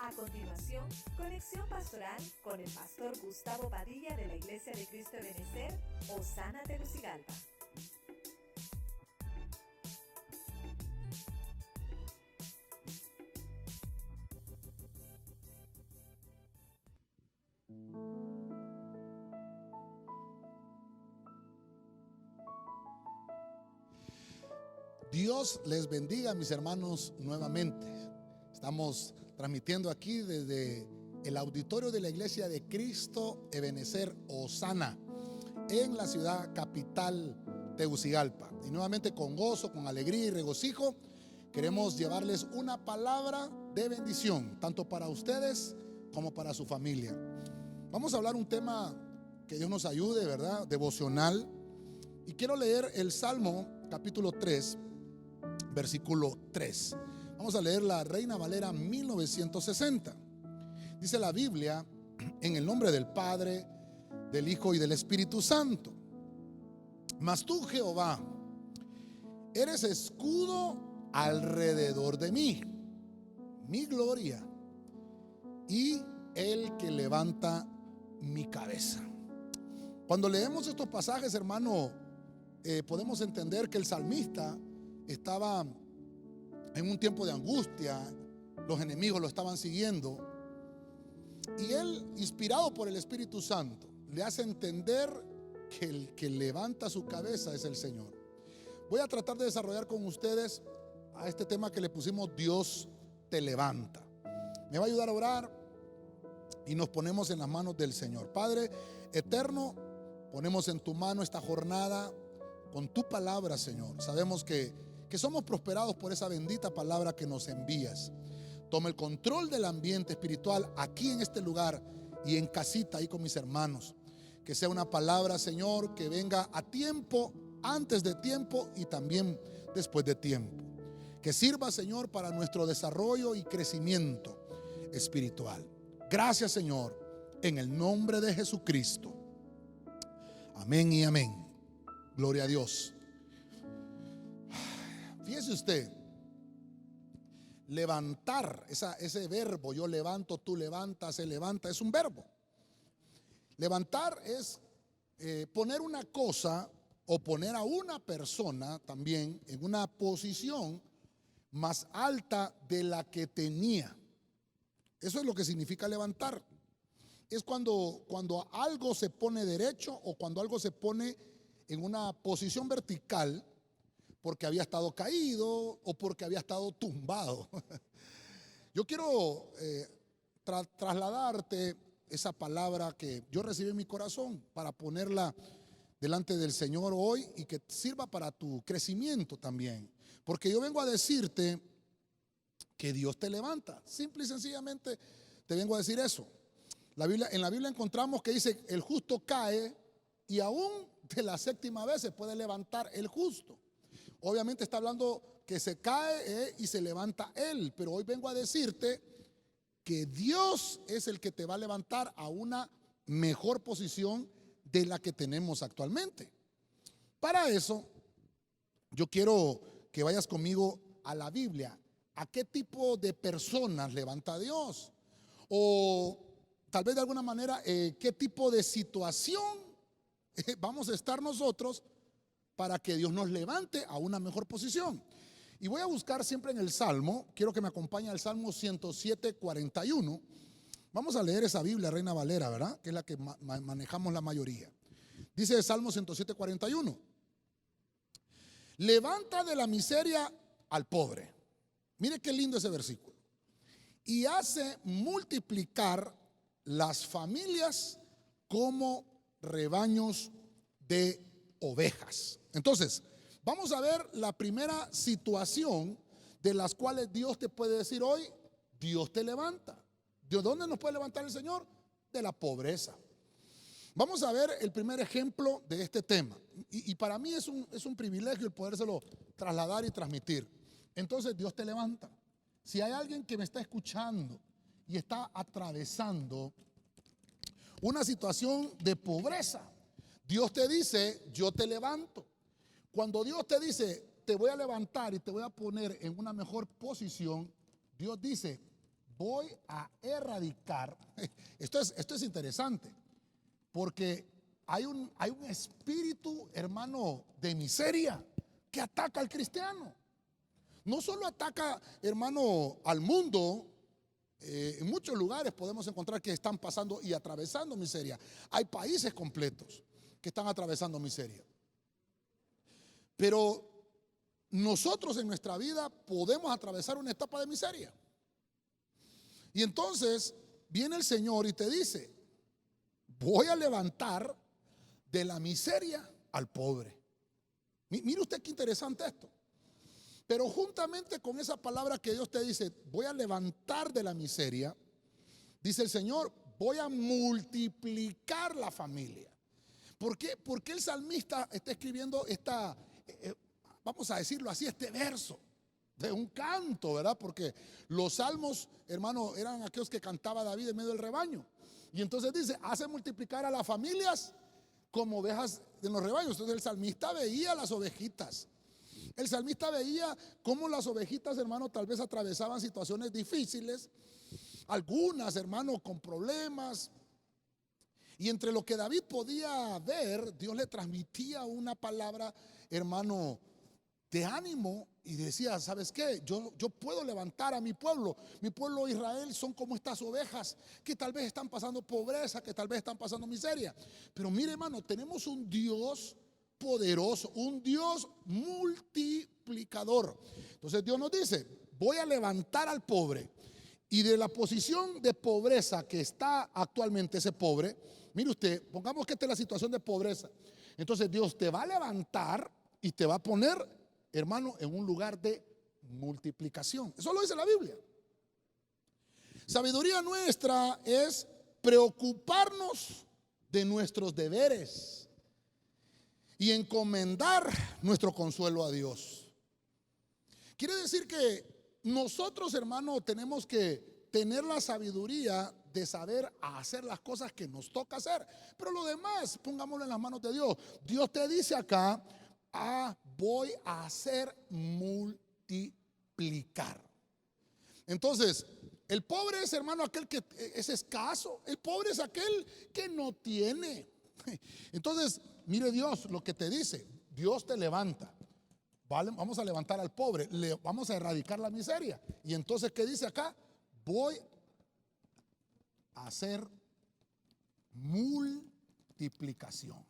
A continuación, conexión pastoral con el pastor Gustavo Padilla de la Iglesia de Cristo Ebenecer, Osana Tegucigalpa. Dios les bendiga, mis hermanos, nuevamente. Estamos transmitiendo aquí desde el auditorio de la Iglesia de Cristo Ebenecer, Osana, en la ciudad capital Tegucigalpa. Y nuevamente con gozo, con alegría y regocijo, queremos llevarles una palabra de bendición, tanto para ustedes como para su familia. Vamos a hablar un tema que Dios nos ayude, ¿verdad? Devocional. Y quiero leer el Salmo capítulo 3, versículo 3. Vamos a leer la Reina Valera 1960. Dice la Biblia: en el nombre del Padre, del Hijo y del Espíritu Santo. Mas tú, Jehová, eres escudo alrededor de mí, mi gloria y el que levanta mi cabeza. Cuando leemos estos pasajes, hermano, podemos entender que el salmista estaba en un tiempo de angustia. Los enemigos lo estaban siguiendo, y él, inspirado por el Espíritu Santo, le hace entender que el que levanta su cabeza es el Señor. Voy a tratar de desarrollar con ustedes a este tema que le pusimos: Dios te levanta. Me va a ayudar a orar y nos ponemos en las manos del Señor. Padre eterno, ponemos en tu mano esta jornada con tu palabra, Señor. Sabemos que somos prosperados por esa bendita palabra que nos envías. Toma el control del ambiente espiritual aquí en este lugar y en casita ahí con mis hermanos. Que sea una palabra, Señor, que venga a tiempo, antes de tiempo y también después de tiempo. Que sirva, Señor, para nuestro desarrollo y crecimiento espiritual. Gracias, Señor, en el nombre de Jesucristo. Amén y amén. Gloria a Dios. Fíjese usted, levantar, ese verbo, yo levanto, tú levantas, se levanta, es un verbo. Levantar es poner una cosa o poner a una persona también en una posición más alta de la que tenía. Eso es lo que significa levantar. Es cuando algo se pone derecho o cuando algo se pone en una posición vertical porque había estado caído o porque había estado tumbado. Yo quiero trasladarte esa palabra que yo recibí en mi corazón para ponerla delante del Señor hoy y que sirva para tu crecimiento también. Porque yo vengo a decirte que Dios te levanta. Simple y sencillamente te vengo a decir eso. En la Biblia encontramos que dice: el justo cae y aún de la séptima vez se puede levantar el justo. Obviamente está hablando que se cae y se levanta él, pero hoy vengo a decirte que Dios es el que te va a levantar a una mejor posición de la que tenemos actualmente. Para eso, yo quiero que vayas conmigo a la Biblia. ¿A qué tipo de personas levanta Dios? O tal vez de alguna manera, ¿qué tipo de situación vamos a estar nosotros para que Dios nos levante a una mejor posición? Y voy a buscar siempre en el Salmo. Quiero que me acompañe al Salmo 107:41. Vamos a leer esa Biblia Reina Valera, ¿verdad? Que es la que manejamos la mayoría. Dice el Salmo 107:41: levanta de la miseria al pobre. Mire qué lindo ese versículo. Y hace multiplicar las familias como rebaños de ovejas. Entonces, vamos a ver la primera situación de las cuales Dios te puede decir hoy: Dios te levanta. ¿De dónde nos puede levantar el Señor? De la pobreza. Vamos a ver el primer ejemplo de este tema. Y para mí es un privilegio el podérselo trasladar y transmitir. Entonces Dios te levanta. Si hay alguien que me está escuchando y está atravesando una situación de pobreza, Dios te dice, yo te levanto. Cuando Dios te dice, te voy a levantar y te voy a poner en una mejor posición, Dios dice, voy a erradicar. Esto es interesante, porque hay un espíritu, hermano, de miseria que ataca al cristiano. No solo ataca, hermano, al mundo. En muchos lugares podemos encontrar que están pasando y atravesando miseria. Hay países completos que están atravesando miseria. Pero nosotros en nuestra vida podemos atravesar una etapa de miseria. Y entonces viene el Señor y te dice, voy a levantar de la miseria al pobre. Mire usted qué interesante esto. Pero juntamente con esa palabra que Dios te dice, voy a levantar de la miseria, dice el Señor, voy a multiplicar la familia. ¿Por qué? Porque el salmista está escribiendo vamos a decirlo así, este verso de un canto, ¿verdad? Porque los salmos, hermano, eran aquellos que cantaba David en medio del rebaño. Y entonces dice, hace multiplicar a las familias como ovejas en los rebaños. Entonces el salmista veía las ovejitas. El salmista veía cómo las ovejitas, hermano, tal vez atravesaban situaciones difíciles. Algunas, hermano, con problemas. Y entre lo que David podía ver, Dios le transmitía una palabra, hermano, de ánimo. Y decía, ¿sabes qué? Yo puedo levantar a mi pueblo. Mi pueblo Israel son como estas ovejas que tal vez están pasando pobreza, que tal vez están pasando miseria. Pero mire, hermano, tenemos un Dios poderoso, un Dios multiplicador. Entonces Dios nos dice, voy a levantar al pobre. Y de la posición de pobreza que está actualmente ese pobre, mire usted, pongamos que esta es la situación de pobreza. Entonces Dios te va a levantar y te va a poner, hermano, en un lugar de multiplicación. Eso lo dice la Biblia. Sabiduría nuestra es preocuparnos de nuestros deberes y encomendar nuestro consuelo a Dios. Quiere decir que nosotros, hermano, tenemos que tener la sabiduría de saber hacer las cosas que nos toca hacer. Pero lo demás, pongámoslo en las manos de Dios. Dios te dice acá, voy a hacer multiplicar. Entonces, el pobre es, hermano, aquel que es escaso. El pobre es aquel que no tiene. Entonces, mire Dios lo que te dice. Dios te levanta. ¿Vale? Vamos a levantar al pobre. Vamos a erradicar la miseria. Y entonces, ¿qué dice acá? Voy a hacer multiplicación.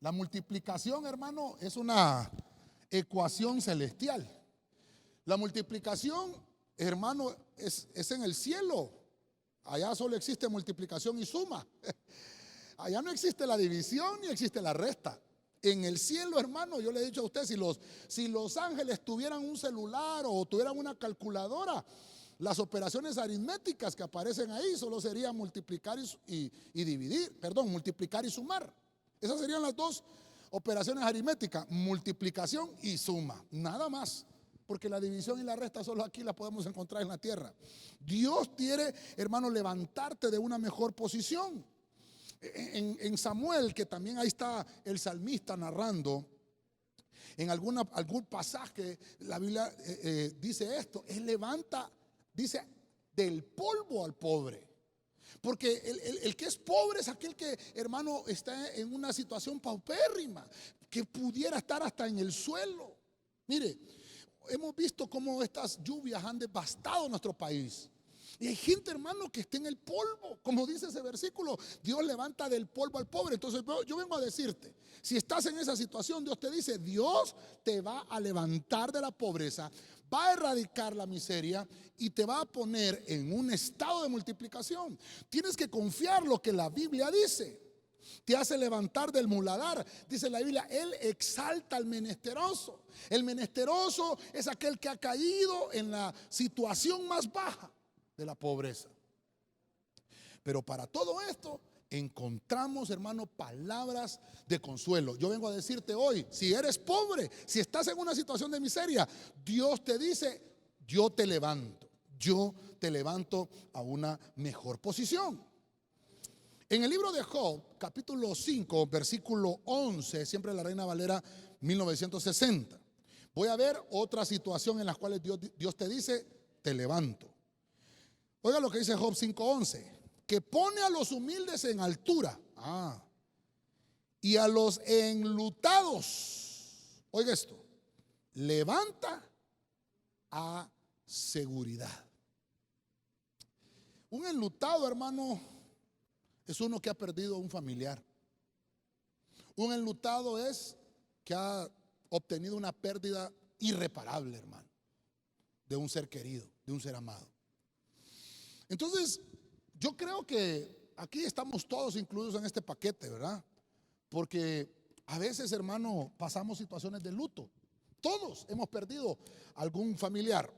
La multiplicación, hermano, es una ecuación celestial. La multiplicación, hermano, es en el cielo. Allá solo existe multiplicación y suma. Allá no existe la división ni existe la resta. En el cielo, hermano, yo le he dicho a usted, si los ángeles tuvieran un celular o tuvieran una calculadora, las operaciones aritméticas que aparecen ahí solo serían multiplicar y dividir, perdón, multiplicar y sumar. Esas serían las dos operaciones aritméticas, multiplicación y suma, nada más. Porque la división y la resta solo aquí la podemos encontrar en la tierra. Dios quiere, hermano, levantarte de una mejor posición. En Samuel, que también ahí está el salmista narrando, en algún pasaje la Biblia dice esto, Él levanta, dice, del polvo al pobre. Porque el que es pobre es aquel que, hermano, está en una situación paupérrima, que pudiera estar hasta en el suelo. Mire, hemos visto cómo estas lluvias han devastado nuestro país. Y hay gente, hermano, que está en el polvo. Como dice ese versículo, Dios levanta del polvo al pobre. Entonces yo vengo a decirte, si estás en esa situación, Dios te dice, Dios te va a levantar de la pobreza, va a erradicar la miseria y te va a poner en un estado de multiplicación. Tienes que confiar lo que la Biblia dice. Te hace levantar del muladar. Dice la Biblia, Él exalta al menesteroso. El menesteroso es aquel que ha caído en la situación más baja de la pobreza. Pero para todo esto, encontramos, hermano, palabras de consuelo. Yo vengo a decirte hoy, si eres pobre, si estás en una situación de miseria, Dios te dice, yo te levanto a una mejor posición. En el libro de Job, capítulo 5, versículo 11, siempre la Reina Valera 1960, voy a ver otra situación en la cual Dios te dice, te levanto. Oiga lo que dice Job 5:11, que pone a los humildes en altura, y a los enlutados, oiga esto, levanta a seguridad. Un enlutado, hermano, es uno que ha perdido un familiar. Un enlutado es que ha obtenido una pérdida irreparable, hermano, de un ser querido, de un ser amado. Entonces, yo creo que aquí estamos todos incluidos en este paquete, ¿verdad? Porque a veces, hermano, pasamos situaciones de luto. Todos hemos perdido algún familiar.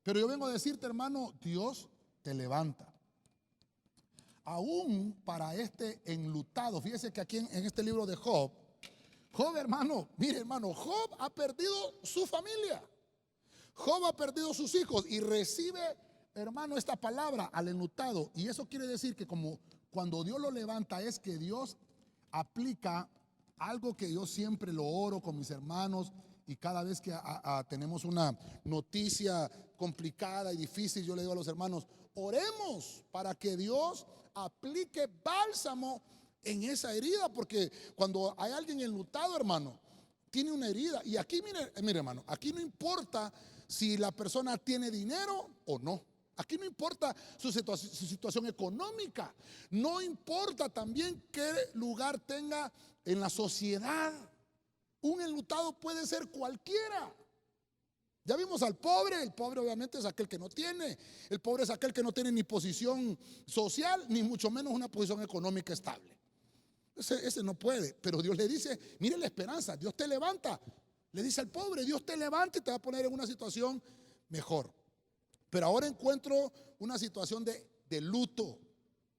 Pero yo vengo a decirte, hermano, Dios te levanta. Aún para este enlutado, fíjese que aquí en este libro de Job, hermano, mire, hermano, Job ha perdido su familia. Job ha perdido sus hijos y recibe, hermano, esta palabra al enlutado. Y eso quiere decir que como cuando Dios lo levanta es que Dios aplica algo que yo siempre lo oro con mis hermanos. Y cada vez que tenemos una noticia complicada y difícil, yo le digo a los hermanos, oremos para que Dios aplique bálsamo en esa herida, porque cuando hay alguien enlutado, hermano, tiene una herida. Y aquí, mire, hermano, aquí no importa si la persona tiene dinero o no. Aquí no importa su situación económica. No importa también qué lugar tenga en la sociedad. Un enlutado puede ser cualquiera. Ya vimos al pobre. El pobre obviamente es aquel que no tiene. El pobre es aquel que no tiene ni posición social, ni mucho menos una posición económica estable. Ese no puede. Pero Dios le dice, mire la esperanza, Dios te levanta. Le dice al pobre, Dios te levanta y te va a poner en una situación mejor. Pero ahora encuentro una situación de luto.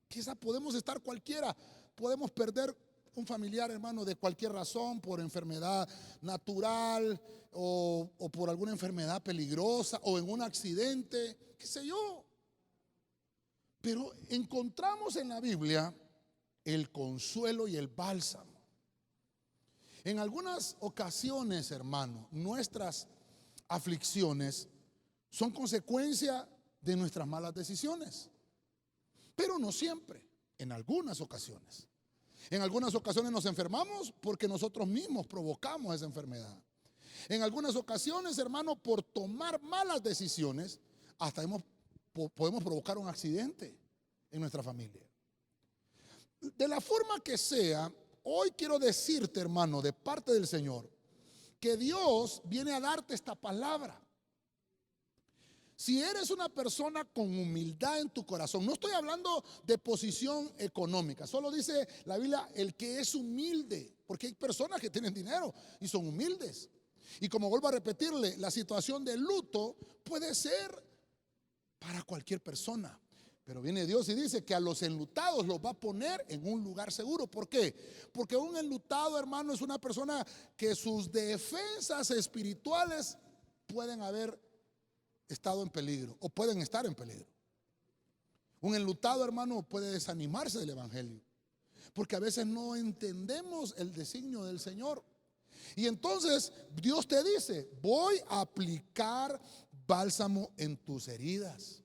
Quizás podemos estar cualquiera. Podemos perder un familiar, hermano, de cualquier razón, por enfermedad natural o por alguna enfermedad peligrosa o en un accidente, qué sé yo. Pero encontramos en la Biblia el consuelo y el bálsamo. En algunas ocasiones, hermano, nuestras aflicciones son consecuencia de nuestras malas decisiones, pero no siempre, en algunas ocasiones. En algunas ocasiones nos enfermamos porque nosotros mismos provocamos esa enfermedad. En algunas ocasiones, hermano, por tomar malas decisiones, hasta podemos provocar un accidente en nuestra familia. De la forma que sea, hoy quiero decirte, hermano, de parte del Señor, que Dios viene a darte esta palabra. Si eres una persona con humildad en tu corazón, no estoy hablando de posición económica, solo dice la Biblia el que es humilde, porque hay personas que tienen dinero y son humildes. Y como vuelvo a repetirle, la situación de luto puede ser para cualquier persona. Pero viene Dios y dice que a los enlutados los va a poner en un lugar seguro. ¿Por qué? Porque un enlutado, hermano, es una persona que sus defensas espirituales pueden haber estado en peligro o pueden estar en peligro. Un enlutado, hermano, puede desanimarse del evangelio porque a veces no entendemos el designio del Señor. Y entonces Dios te dice, voy a aplicar bálsamo en tus heridas.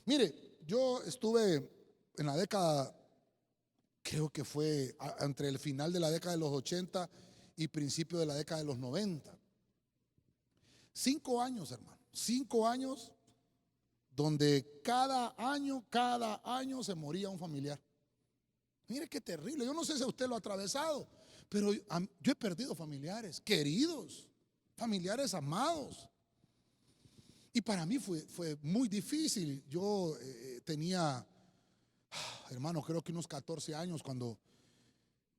Mire, yo estuve en la década, creo que fue entre el final de la década de los 80 y principio de la década de los 90. 5 años, hermano, 5 años donde cada año se moría un familiar. Mire qué terrible. Yo no sé si usted lo ha atravesado, pero yo he perdido familiares queridos, familiares amados. Y para mí fue muy difícil. Yo tenía, hermano, creo que unos 14 años cuando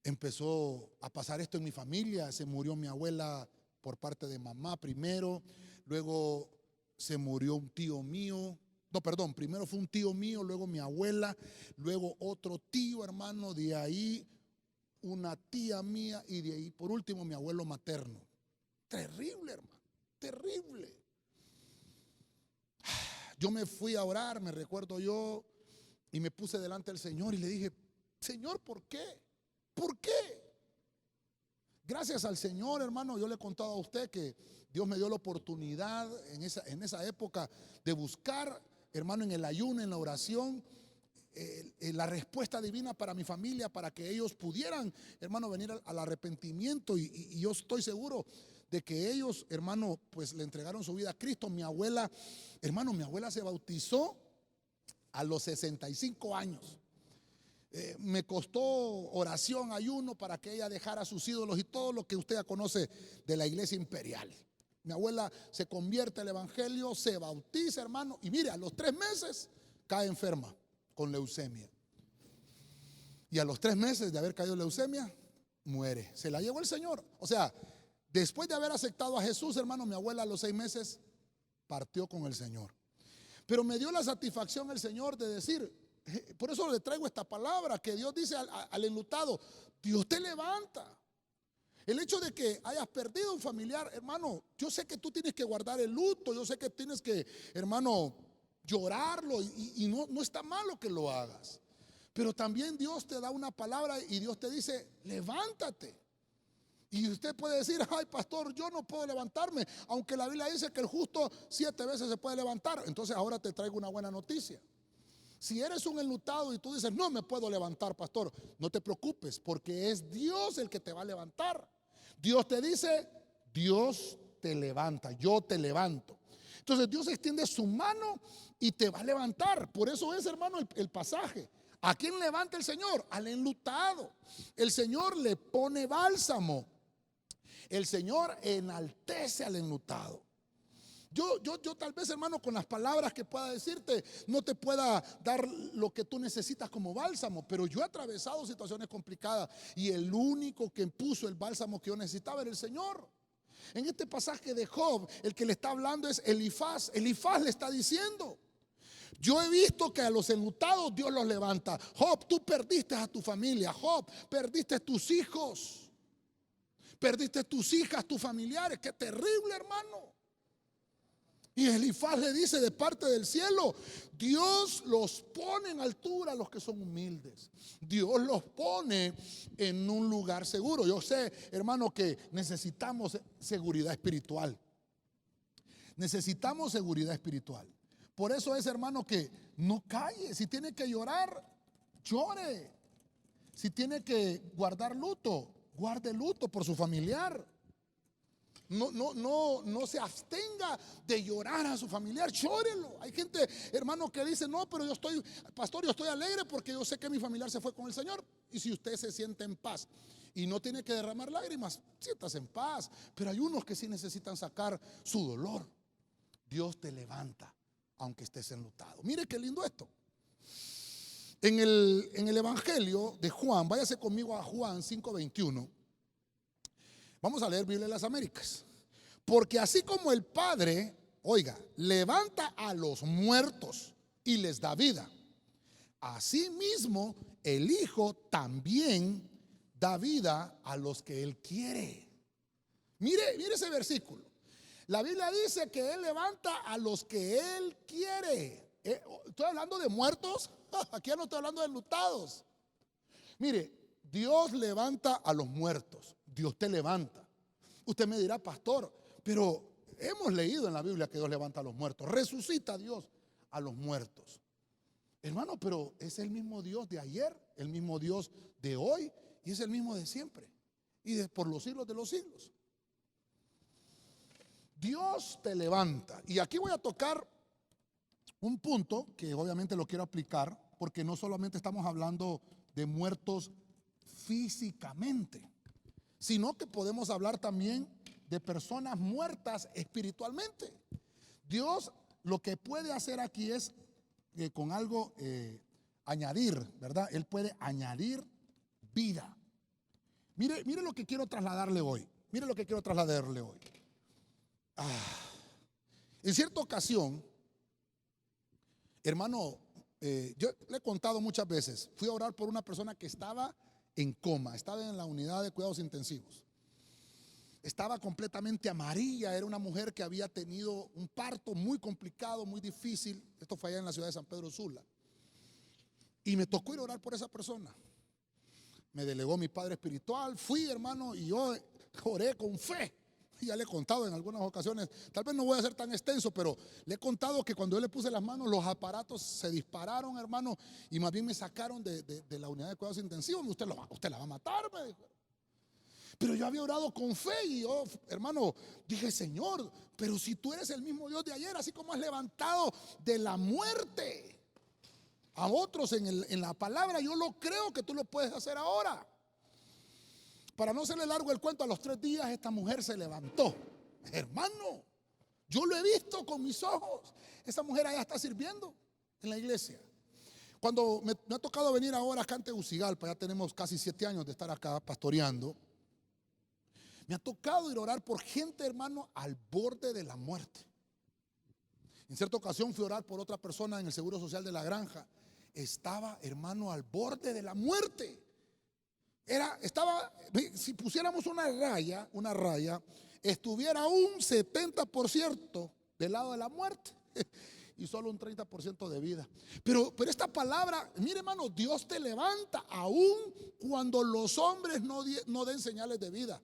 empezó a pasar esto en mi familia. Se murió mi abuela por parte de mamá primero, luego se murió un tío mío No, perdón, primero fue un tío mío, luego mi abuela, luego otro tío, hermano, de ahí una tía mía y de ahí por último mi abuelo materno. Terrible, hermano, terrible. Yo me fui a orar, me recuerdo yo, y me puse delante del Señor y le dije: Señor, ¿por qué? ¿Por qué? Gracias al Señor, hermano, yo le he contado a usted que Dios me dio la oportunidad en esa época de buscar, hermano, en el ayuno, en la oración, la respuesta divina para mi familia, para que ellos pudieran, hermano, venir al arrepentimiento. Y yo estoy seguro de que ellos, hermano, pues le entregaron su vida a Cristo. Mi abuela, hermano, mi abuela se bautizó a los 65 años. Me costó oración, ayuno para que ella dejara sus ídolos y todo lo que usted ya conoce de la iglesia imperial. Mi abuela se convierte al evangelio, se bautiza, hermano, y mire, a los 3 meses cae enferma con leucemia. Y a los 3 meses de haber caído en leucemia, muere. Se la llevó el Señor. O sea, después de haber aceptado a Jesús, hermano, mi abuela a los 6 meses partió con el Señor. Pero me dio la satisfacción el Señor de decir, por eso le traigo esta palabra, que Dios dice al enlutado: Dios te levanta. El hecho de que hayas perdido un familiar, hermano, yo sé que tú tienes que guardar el luto, yo sé que tienes que, hermano, llorarlo, y no está malo que lo hagas. Pero también Dios te da una palabra y Dios te dice: levántate. Y usted puede decir: ay, pastor, yo no puedo levantarme, aunque la Biblia dice que el justo 7 veces se puede levantar. Entonces ahora te traigo una buena noticia. Si eres un enlutado y tú dices: no me puedo levantar, pastor, no te preocupes, porque es Dios el que te va a levantar. Dios te dice: Dios te levanta, yo te levanto. Entonces Dios extiende su mano y te va a levantar. Por eso es, hermano, el pasaje. ¿A quién levanta el Señor? Al enlutado. El Señor le pone bálsamo. El Señor enaltece al enlutado. Yo tal vez, hermano, con las palabras que pueda decirte, no te pueda dar lo que tú necesitas como bálsamo, pero yo he atravesado situaciones complicadas y el único que puso el bálsamo que yo necesitaba era el Señor. En este pasaje de Job, el que le está hablando es Elifaz. Elifaz le está diciendo: yo he visto que a los enlutados Dios los levanta. Job, tú perdiste a tu familia. Job, perdiste tus hijos, perdiste tus hijas, tus familiares. Qué terrible, hermano. Y Elifaz le dice de parte del cielo: Dios los pone en altura a los que son humildes. Dios los pone en un lugar seguro. Yo sé, hermano, que necesitamos seguridad espiritual. Necesitamos seguridad espiritual. Por eso es, hermano, que no calle. Si tiene que llorar, llore. Si tiene que guardar luto, guarde luto por su familiar. No se abstenga de llorar a su familiar, llórelo. Hay gente, hermano, que dice: no, pero yo estoy, pastor, yo estoy alegre porque yo sé que mi familiar se fue con el Señor. Y si usted se siente en paz y no tiene que derramar lágrimas, siéntase en paz. Pero hay unos que sí necesitan sacar su dolor. Dios te levanta aunque estés enlutado. Mire qué lindo esto. En el Evangelio de Juan, váyase conmigo a Juan 5:21. Vamos a leer Biblia de las Américas. Porque así como el Padre, oiga, levanta a los muertos y les da vida, así mismo el Hijo también da vida a los que Él quiere. Mire ese versículo. La Biblia dice que Él levanta a los que Él quiere. Estoy hablando de muertos. Aquí ya no estoy hablando de enlutados. Mire, Dios levanta a los muertos. Dios te levanta. Usted me dirá: pastor, pero hemos leído en la Biblia que Dios levanta a los muertos. Resucita a Dios a los muertos. Hermano, pero es el mismo Dios de ayer, el mismo Dios de hoy y es el mismo de siempre y por los siglos de los siglos. Dios te levanta. Y aquí voy a tocar un punto que obviamente lo quiero aplicar, porque no solamente estamos hablando de muertos físicamente, sino que podemos hablar también de personas muertas espiritualmente. Dios lo que puede hacer aquí es con algo añadir, ¿verdad? Él puede añadir vida. Mire lo que quiero trasladarle hoy. Mire lo que quiero trasladarle hoy. En cierta ocasión, Hermano, yo le he contado muchas veces, fui a orar por una persona que estaba en coma, estaba en la unidad de cuidados intensivos. Estaba completamente amarilla, era una mujer que había tenido un parto muy complicado, muy difícil. Esto fue allá en la ciudad de San Pedro Sula. Y me tocó ir a orar por esa persona. Me delegó mi padre espiritual, fui, hermano, y yo oré con fe. Ya le he contado en algunas ocasiones, tal vez no voy a ser tan extenso, pero le he contado que cuando yo le puse las manos, los aparatos se dispararon, hermano, y más bien me sacaron de la unidad de cuidados intensivos. Usted la va a matar, me dijo. Pero yo había orado con fe y yo, hermano, dije, Señor, pero si tú eres el mismo Dios de ayer, así como has levantado de la muerte a otros en la palabra, yo lo creo que tú lo puedes hacer ahora. Para no hacerle largo el cuento, a los 3 días esta mujer se levantó. Hermano, yo lo he visto con mis ojos. Esa mujer allá está sirviendo en la iglesia. Cuando me ha tocado venir ahora acá en Tegucigalpa, ya tenemos casi 7 años de estar acá pastoreando. Me ha tocado ir a orar por gente, hermano, al borde de la muerte. En cierta ocasión fui a orar por otra persona en el Seguro Social de la Granja. Estaba, hermano, al borde de la muerte. Si pusiéramos una raya, estuviera un 70% del lado de la muerte y solo un 30% de vida. Pero esta palabra, mire, hermano, Dios te levanta aún cuando los hombres no den señales de vida.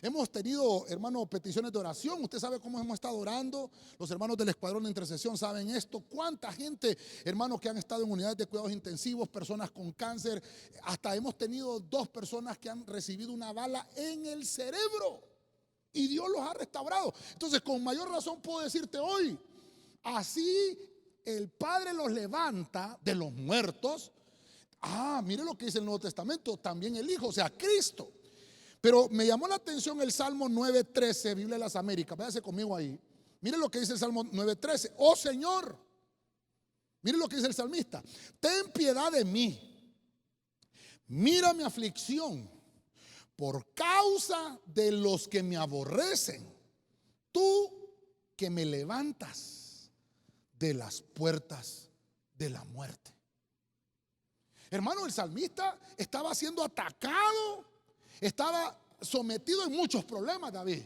Hemos tenido, hermano, peticiones de oración. Usted sabe cómo hemos estado orando. Los hermanos del escuadrón de intercesión saben esto. Cuánta gente, hermano, que han estado en unidades de cuidados intensivos, personas con cáncer. Hasta hemos tenido 2 personas que han recibido una bala en el cerebro y Dios los ha restaurado. Entonces, con mayor razón puedo decirte hoy, así el Padre los levanta de los muertos. Mire lo que dice el Nuevo Testamento, también el Hijo, o sea, Cristo. Pero me llamó la atención el Salmo 9:13, Biblia de las Américas. Váyase conmigo ahí. Mire lo que dice el Salmo 9:13. Oh Señor, mire lo que dice el salmista. Ten piedad de mí. Mira mi aflicción. Por causa de los que me aborrecen. Tú que me levantas de las puertas de la muerte. Hermano, el salmista estaba siendo atacado. Estaba sometido en muchos problemas, David.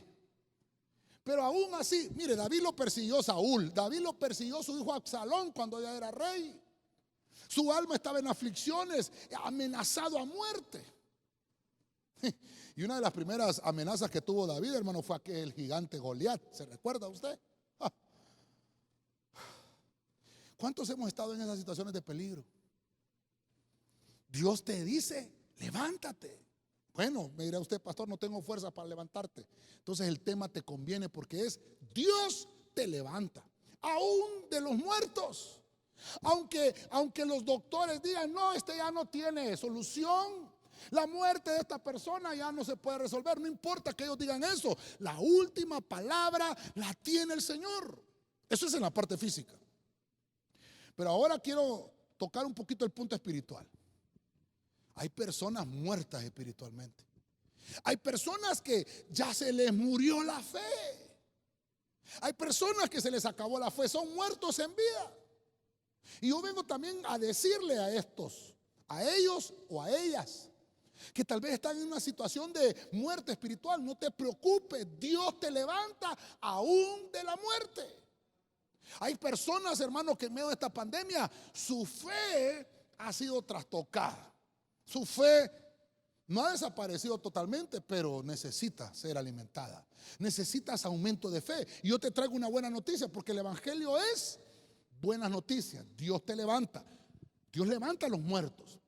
Pero aún así, mire, David lo persiguió Saúl. David lo persiguió su hijo Absalón cuando ya era rey. Su alma estaba en aflicciones, amenazado a muerte. Y una de las primeras amenazas que tuvo David, hermano, fue aquel gigante Goliat. ¿Se recuerda usted? ¿Cuántos hemos estado en esas situaciones de peligro? Dios te dice, levántate. Bueno, me dirá usted, pastor, no tengo fuerza para levantarte. Entonces el tema te conviene porque es Dios te levanta, aún de los muertos. Aunque los doctores digan, no, este ya no tiene solución, la muerte de esta persona ya no se puede resolver. No importa que ellos digan eso, la última palabra la tiene el Señor. Eso es en la parte física. Pero ahora quiero tocar un poquito el punto espiritual. Hay personas muertas espiritualmente. Hay personas que ya se les murió la fe. Hay personas que se les acabó la fe, son muertos en vida. Y yo vengo también a decirle a estos, a ellos o a ellas, que tal vez están en una situación de muerte espiritual. No te preocupes, Dios te levanta aún de la muerte. Hay personas, hermanos, que en medio de esta pandemia su fe ha sido trastocada. Su fe no ha desaparecido totalmente, pero necesita ser alimentada. Necesitas aumento de fe. Y yo te traigo una buena noticia, porque el evangelio es buenas noticias. Dios te levanta. Dios levanta a los muertos.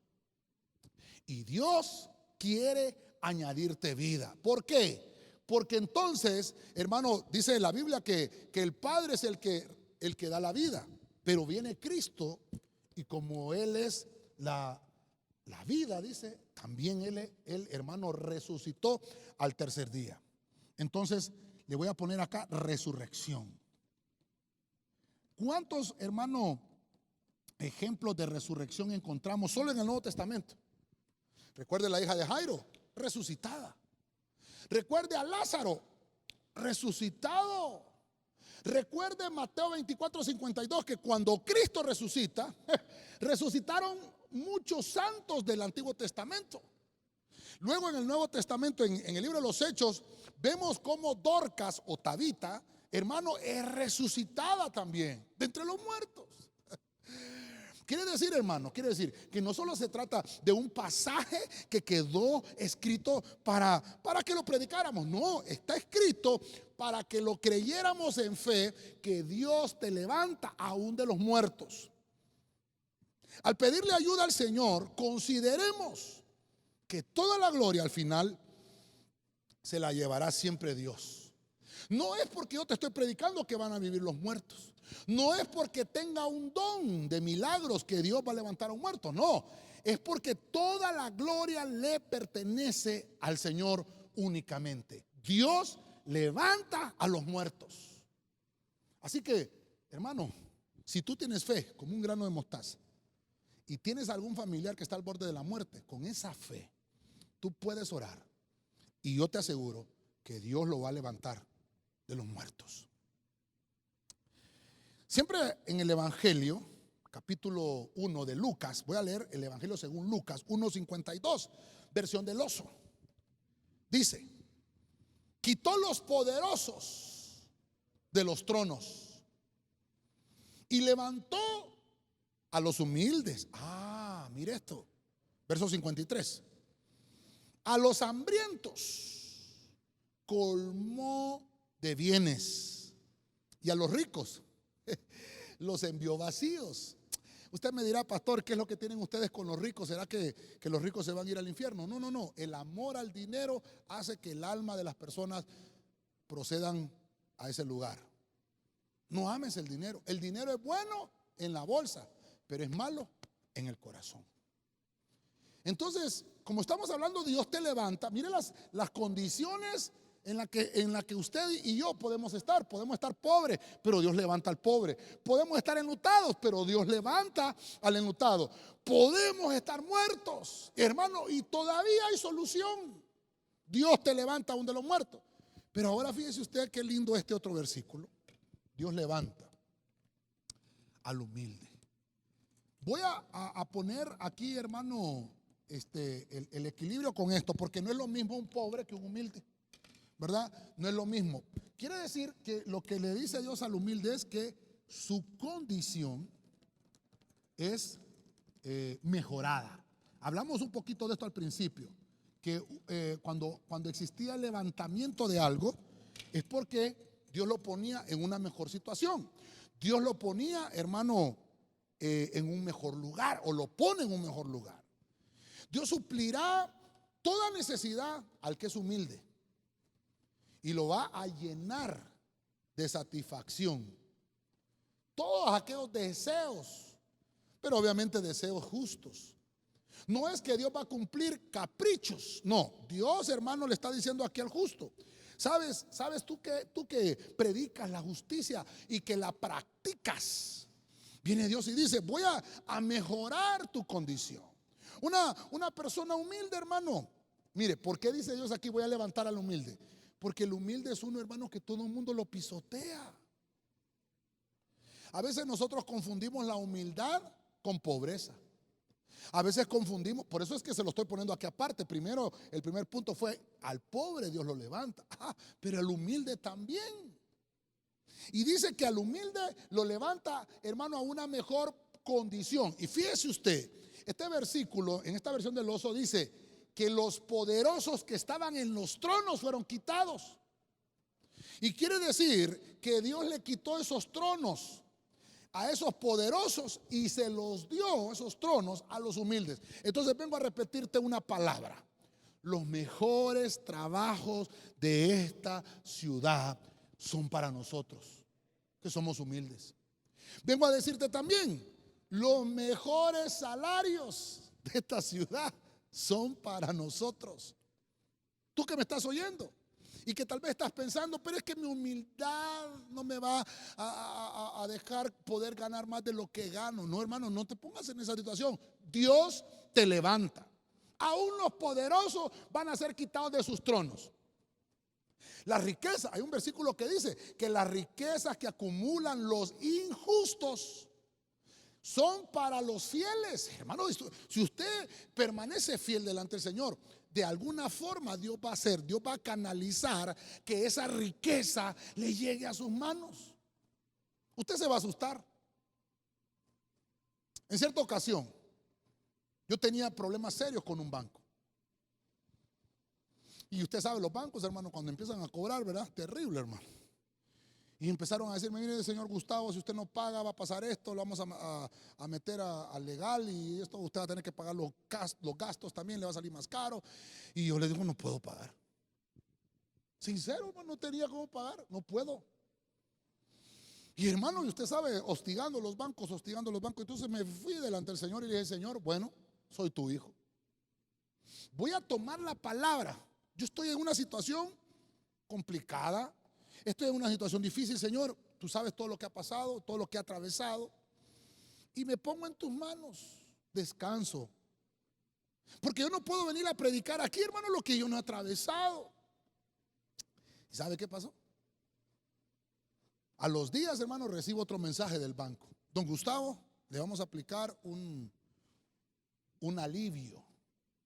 Y Dios quiere añadirte vida. ¿Por qué? Porque entonces, hermano, dice la Biblia que el Padre es el que da la vida. Pero viene Cristo y como Él es la vida, dice, también él, hermano, resucitó al tercer día. Entonces, le voy a poner acá resurrección. ¿Cuántos, hermano, ejemplos de resurrección encontramos solo en el Nuevo Testamento? Recuerde la hija de Jairo, resucitada. Recuerde a Lázaro, resucitado. Recuerde Mateo 24:52 que cuando Cristo resucita, resucitaron muchos santos del Antiguo Testamento. Luego en el Nuevo Testamento, en el libro de los Hechos, vemos cómo Dorcas o Tabita, hermano, es resucitada también de entre los muertos. Quiere decir, hermano, quiere decir que no solo se trata de un pasaje que quedó escrito para que lo predicáramos. No, está escrito para que lo creyéramos en fe, que Dios te levanta aún de los muertos. Al pedirle ayuda al Señor, consideremos que toda la gloria al final se la llevará siempre Dios. No es porque yo te estoy predicando que van a vivir los muertos. No es porque tenga un don de milagros que Dios va a levantar a un muerto. No, es porque toda la gloria le pertenece al Señor únicamente. Dios levanta a los muertos. Así que, hermano, si tú tienes fe como un grano de mostaza y tienes algún familiar que está al borde de la muerte, con esa fe tú puedes orar y yo te aseguro que Dios lo va a levantar de los muertos. Siempre en el Evangelio, capítulo 1 de Lucas, voy a leer el Evangelio según Lucas 1:52, versión del oso. Dice: quitó los poderosos de los tronos y levantó a los humildes. Mire esto, verso 53. A los hambrientos colmó de bienes y a los ricos los envió vacíos. Usted me dirá, pastor, ¿qué es lo que tienen ustedes con los ricos? ¿Será que los ricos se van a ir al infierno? No, no, no. El amor al dinero hace que el alma de las personas procedan a ese lugar. No ames el dinero. El dinero es bueno en la bolsa, pero es malo en el corazón. Entonces, como estamos hablando, Dios te levanta. Mire las condiciones en la que usted y yo podemos estar. Podemos estar pobres, pero Dios levanta al pobre. Podemos estar enlutados, pero Dios levanta al enlutado. Podemos estar muertos, hermano, y todavía hay solución. Dios te levanta aún de los muertos. Pero ahora fíjese usted qué lindo este otro versículo. Dios levanta al humilde. Voy a poner aquí, hermano, el equilibrio con esto, porque no es lo mismo un pobre que un humilde, ¿verdad? No es lo mismo. Quiere decir que lo que le dice Dios al humilde es que su condición es mejorada. Hablamos un poquito de esto al principio, que cuando existía el levantamiento de algo, es porque Dios lo ponía en una mejor situación. Dios lo ponía, hermano, en un mejor lugar, o lo pone en un mejor lugar. Dios suplirá toda necesidad al que es humilde y lo va a llenar de satisfacción. Todos aquellos deseos, pero obviamente deseos justos. No es que Dios va a cumplir caprichos. No, Dios, hermano, le está diciendo aquí al justo. ¿Sabes tú que predicas la justicia y que la practicas? Viene Dios y dice: voy a mejorar tu condición. Una persona humilde, hermano. Mire, ¿por qué dice Dios aquí voy a levantar al humilde? Porque el humilde es uno, hermano, que todo el mundo lo pisotea. A veces nosotros confundimos la humildad con pobreza. A veces confundimos, por eso es que se lo estoy poniendo aquí aparte. Primero, el primer punto fue: al pobre Dios lo levanta. Pero el humilde también. Y dice que al humilde lo levanta, hermano, a una mejor condición. Y fíjese usted, este versículo en esta versión del oso dice que los poderosos que estaban en los tronos fueron quitados. Y quiere decir que Dios le quitó esos tronos a esos poderosos y se los dio, esos tronos, a los humildes. Entonces vengo a repetirte una palabra: los mejores trabajos de esta ciudad son para nosotros, que somos humildes. Vengo a decirte también: los mejores salarios de esta ciudad son para nosotros. Tú que me estás oyendo y que tal vez estás pensando: pero es que mi humildad no me va a dejar poder ganar más de lo que gano. No, hermano, no te pongas en esa situación. Dios te levanta. Aún los poderosos van a ser quitados de sus tronos. La riqueza, hay un versículo que dice que las riquezas que acumulan los injustos son para los fieles. Hermano, si usted permanece fiel delante del Señor, de alguna forma Dios va a hacer, Dios va a canalizar que esa riqueza le llegue a sus manos. Usted se va a asustar. En cierta ocasión, yo tenía problemas serios con un banco. Y usted sabe, los bancos, hermano, cuando empiezan a cobrar, ¿verdad? Terrible, hermano. Y empezaron a decirme, mire, señor Gustavo, si usted no paga va a pasar esto, lo vamos a meter a legal y esto usted va a tener que pagar los gastos también, le va a salir más caro. Y yo le digo, no puedo pagar. Sincero, hermano, no tenía cómo pagar, no puedo. Y hermano, y usted sabe, hostigando los bancos. Entonces me fui delante del Señor y le dije, Señor, bueno, soy tu hijo. Voy a tomar la palabra. Yo estoy en una situación complicada. Estoy en una situación difícil, Señor. Tú sabes todo lo que ha pasado, todo lo que ha atravesado. Y me pongo en tus manos. Descanso. Porque yo no puedo venir a predicar aquí, hermano, lo que yo no he atravesado. ¿Y sabe qué pasó? A los días, hermano, recibo otro mensaje del banco. Don Gustavo, le vamos a aplicar un alivio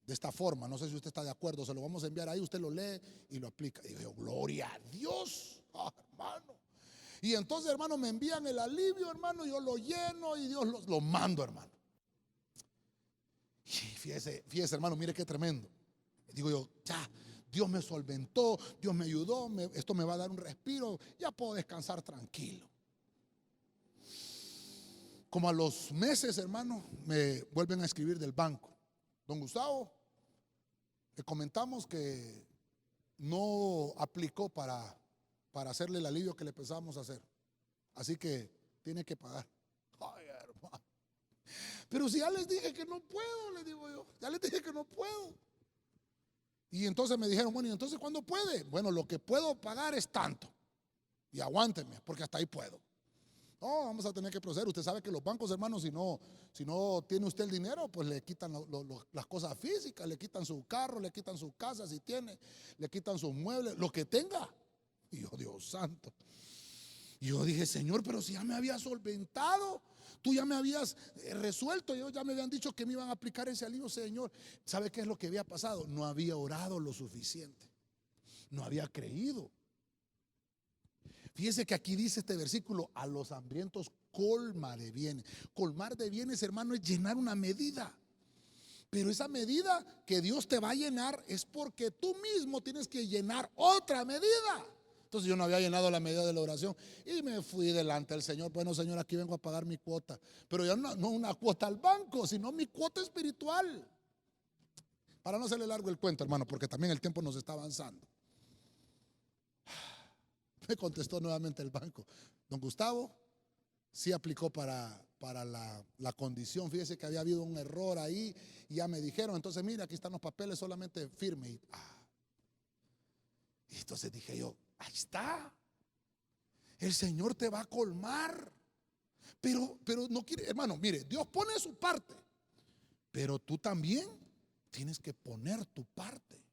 de esta forma. No sé si usted está de acuerdo, se lo vamos a enviar ahí, usted lo lee y lo aplica. Y yo, gloria a Dios, hermano. Y entonces, hermano, me envían el alivio, hermano, yo lo lleno y Dios lo mando, hermano. Y fíjese, hermano, mire qué tremendo. Digo yo, ya, Dios me solventó, Dios me ayudó, esto me va a dar un respiro, ya puedo descansar tranquilo. Como a los meses, hermano, me vuelven a escribir del banco. Don Gustavo, le comentamos que no aplicó para hacerle el alivio que le pensábamos hacer. Así que tiene que pagar. Ay, hermano. Pero si ya les dije que no puedo, les digo yo. Ya les dije que no puedo. Y entonces me dijeron, bueno, ¿y entonces cuándo puede? Bueno, lo que puedo pagar es tanto. Y aguánteme, porque hasta ahí puedo. No, vamos a tener que proceder. Usted sabe que los bancos, hermanos, si no tiene usted el dinero, pues le quitan las cosas físicas, le quitan su carro, le quitan su casa si tiene, le quitan sus muebles, lo que tenga. Y yo, Dios santo. Y yo dije, Señor, pero si ya me había solventado, tú ya me habías resuelto, ellos ya me habían dicho que me iban a aplicar ese alivio, Señor. ¿Sabe qué es lo que había pasado? No había orado lo suficiente, no había creído. Fíjese que aquí dice este versículo, a los hambrientos colma de bienes. Colmar de bienes, hermano, es llenar una medida. Pero esa medida que Dios te va a llenar es porque tú mismo tienes que llenar otra medida. Entonces yo no había llenado la medida de la oración y me fui delante del Señor. Bueno, Señor, aquí vengo a pagar mi cuota. Pero ya no una cuota al banco, sino mi cuota espiritual. Para no hacerle largo el cuento, hermano, porque también el tiempo nos está avanzando. Me contestó nuevamente el banco. Don Gustavo, sí aplicó para la condición. Fíjese que había habido un error ahí y ya me dijeron, entonces mira, aquí están los papeles, solamente firme. Y entonces dije yo, ahí está. El Señor te va a colmar. Pero no quiere, hermano, mire, Dios pone su parte. Pero tú también tienes que poner tu parte.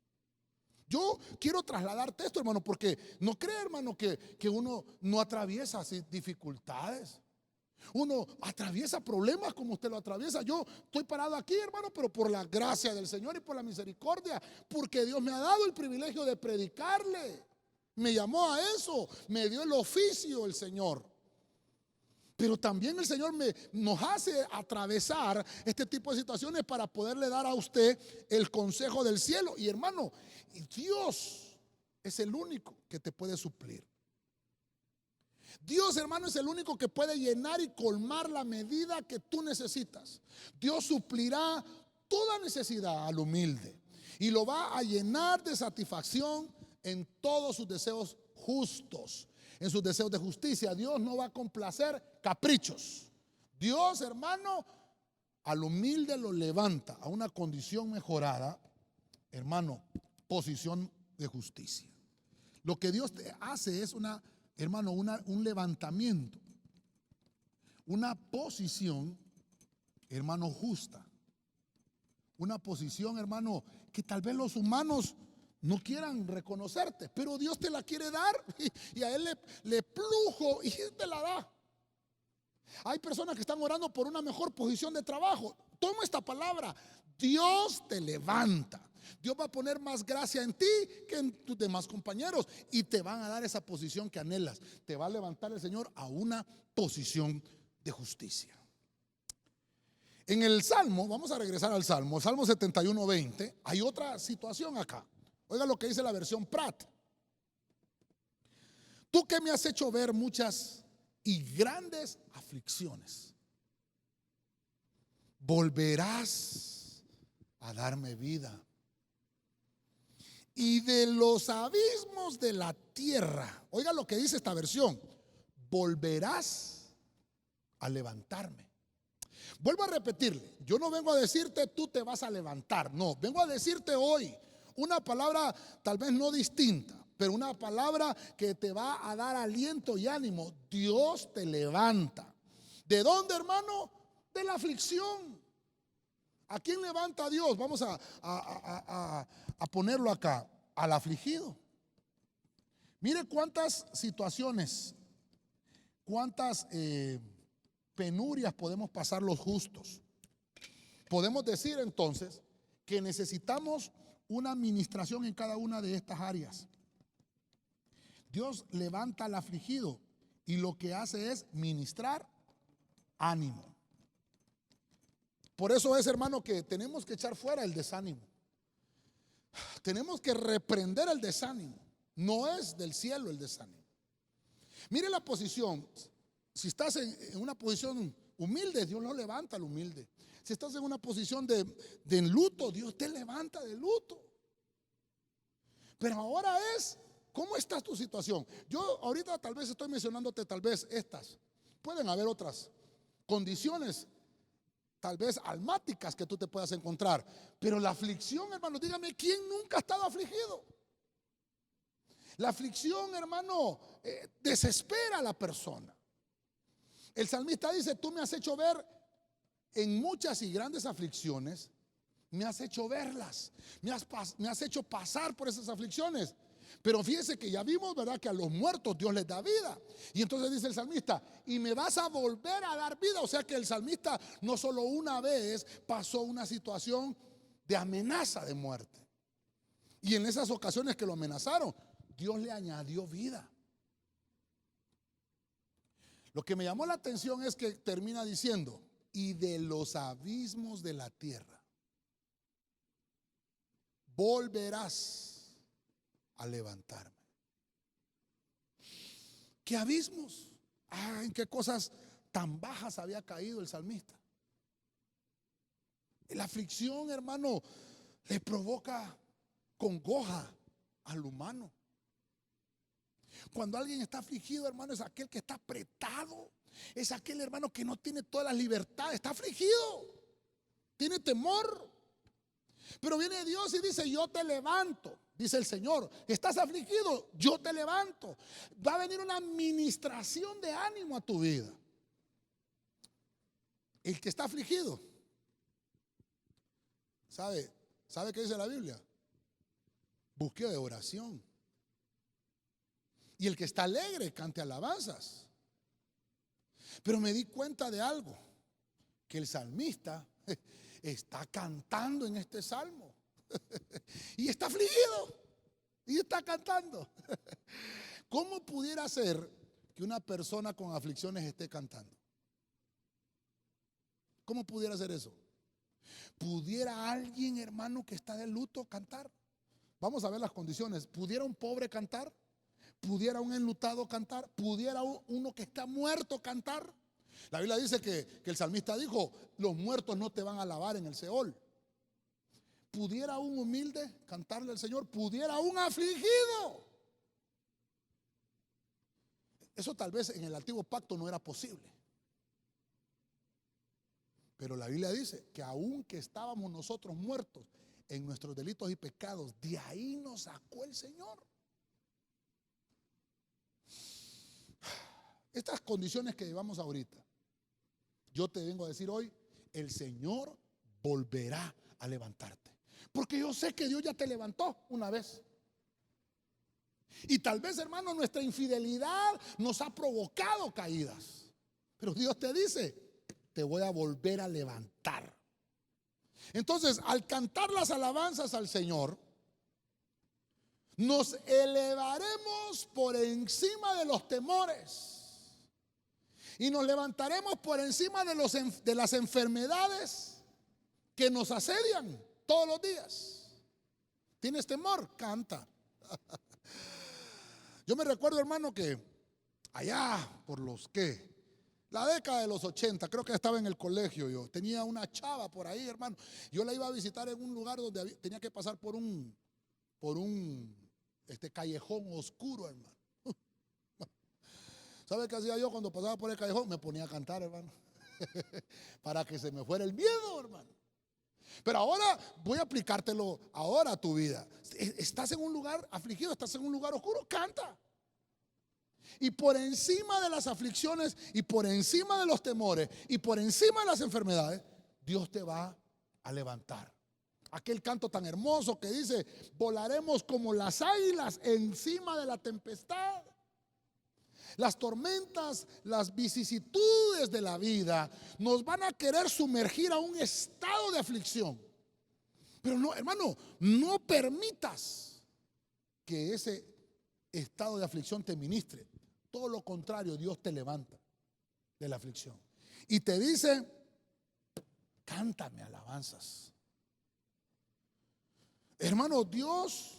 Yo quiero trasladarte esto, hermano, porque no cree, hermano, que uno no atraviesa así dificultades. Uno atraviesa problemas como usted lo atraviesa. Yo estoy parado aquí, hermano, pero por la gracia del Señor y por la misericordia, porque Dios me ha dado el privilegio de predicarle. Me llamó a eso, me dio el oficio el Señor. Pero también el Señor nos hace atravesar este tipo de situaciones para poderle dar a usted el consejo del cielo. Y hermano, Dios es el único que te puede suplir. Dios, hermano, es el único que puede llenar y colmar la medida que tú necesitas. Dios suplirá toda necesidad al humilde y lo va a llenar de satisfacción en todos sus deseos justos, en sus deseos de justicia. Dios no va a complacer caprichos. Dios, hermano, al humilde lo levanta a una condición mejorada, hermano, posición de justicia. Lo que Dios te hace es un levantamiento, una posición, hermano, justa. Una posición, hermano, que tal vez los humanos no quieran reconocerte, pero Dios te la quiere dar y a Él le plujo y Él te la da. Hay personas que están orando por una mejor posición de trabajo. Toma esta palabra: Dios te levanta. Dios va a poner más gracia en ti que en tus demás compañeros y te van a dar esa posición que anhelas. Te va a levantar el Señor a una posición de justicia. En el Salmo, vamos a regresar al Salmo, Salmo 71:20, hay otra situación acá. Oiga lo que dice la versión Prat. Tú que me has hecho ver muchas y grandes aflicciones, volverás a darme vida. Y de los abismos de la tierra, oiga lo que dice esta versión, volverás a levantarme. Vuelvo a repetirle, yo no vengo a decirte tú te vas a levantar, no, vengo a decirte hoy una palabra tal vez no distinta, pero una palabra que te va a dar aliento y ánimo. Dios te levanta. ¿De dónde, hermano? De la aflicción. ¿A quién levanta a Dios? Vamos a ponerlo acá, al afligido. Mire cuántas situaciones, cuántas penurias podemos pasar los justos. Podemos decir entonces que necesitamos una administración en cada una de estas áreas. Dios levanta al afligido y lo que hace es ministrar ánimo. Por eso es, hermano, que tenemos que echar fuera el desánimo. Tenemos que reprender el desánimo. No es del cielo el desánimo. Mire la posición. Si estás en una posición humilde, Dios lo levanta al humilde. Si estás en una posición de luto, Dios te levanta de luto. Pero ahora es, ¿cómo está tu situación? Yo ahorita tal vez estoy mencionándote tal vez estas. Pueden haber otras condiciones, tal vez almáticas que tú te puedas encontrar. Pero la aflicción, hermano, dígame, ¿quién nunca ha estado afligido? La aflicción, hermano, desespera a la persona. El salmista dice, tú me has hecho ver en muchas y grandes aflicciones, me has hecho verlas, me has hecho pasar por esas aflicciones. Pero fíjese que ya vimos, ¿verdad?, que a los muertos Dios les da vida. Y entonces dice el salmista, y me vas a volver a dar vida. O sea que el salmista no solo una vez pasó una situación de amenaza de muerte. Y en esas ocasiones que lo amenazaron, Dios le añadió vida. Lo que me llamó la atención es que termina diciendo, y de los abismos de la tierra volverás a levantarme. ¿Qué abismos? ¿En qué cosas tan bajas había caído el salmista? La aflicción, hermano, le provoca congoja al humano. Cuando alguien está afligido, hermano, es aquel que está apretado. Es aquel, hermano, que no tiene todas las libertades. Está afligido, tiene temor. Pero viene Dios y dice, yo te levanto. Dice el Señor, estás afligido, yo te levanto. Va a venir una administración de ánimo a tu vida. El que está afligido, ¿sabe qué dice la Biblia? Busque de oración. Y el que está alegre, cante alabanzas. Pero me di cuenta de algo, que el salmista está cantando en este salmo. Y está afligido. Y está cantando. ¿Cómo pudiera ser que una persona con aflicciones esté cantando? ¿Cómo pudiera ser eso? ¿Pudiera alguien, hermano, que está de luto cantar? Vamos a ver las condiciones. ¿Pudiera un pobre cantar? ¿Pudiera un enlutado cantar? ¿Pudiera uno que está muerto cantar? La Biblia dice que el salmista dijo, los muertos no te van a alabar en el Seol. ¿Pudiera un humilde cantarle al Señor? ¿Pudiera un afligido? Eso tal vez en el antiguo pacto no era posible. Pero la Biblia dice que aunque estábamos nosotros muertos en nuestros delitos y pecados, de ahí nos sacó el Señor. Estas condiciones que llevamos ahorita, yo te vengo a decir hoy, el Señor volverá a levantarte. Porque yo sé que Dios ya te levantó una vez. Y tal vez, hermano, nuestra infidelidad nos ha provocado caídas. Pero Dios te dice, te voy a volver a levantar. Entonces, al cantar las alabanzas al Señor, nos elevaremos por encima de los temores. Y nos levantaremos por encima de las enfermedades que nos asedian todos los días. ¿Tienes temor? Canta. Yo me recuerdo, hermano, que allá por la década de los 80, creo que estaba en el colegio yo. Tenía una chava por ahí, hermano. Yo la iba a visitar en un lugar donde tenía que pasar por un callejón oscuro, hermano. ¿Sabe qué hacía yo cuando pasaba por el callejón? Me ponía a cantar, hermano. Para que se me fuera el miedo, hermano. Pero ahora voy a aplicártelo ahora a tu vida. Estás en un lugar afligido, estás en un lugar oscuro, canta. Y por encima de las aflicciones y por encima de los temores y por encima de las enfermedades, Dios te va a levantar. Aquel canto tan hermoso que dice, volaremos como las águilas encima de la tempestad. Las tormentas, las vicisitudes de la vida nos van a querer sumergir a un estado de aflicción. Pero no, hermano, no permitas que ese estado de aflicción te ministre. Todo lo contrario, Dios te levanta de la aflicción. Y te dice, cántame alabanzas. Hermano, Dios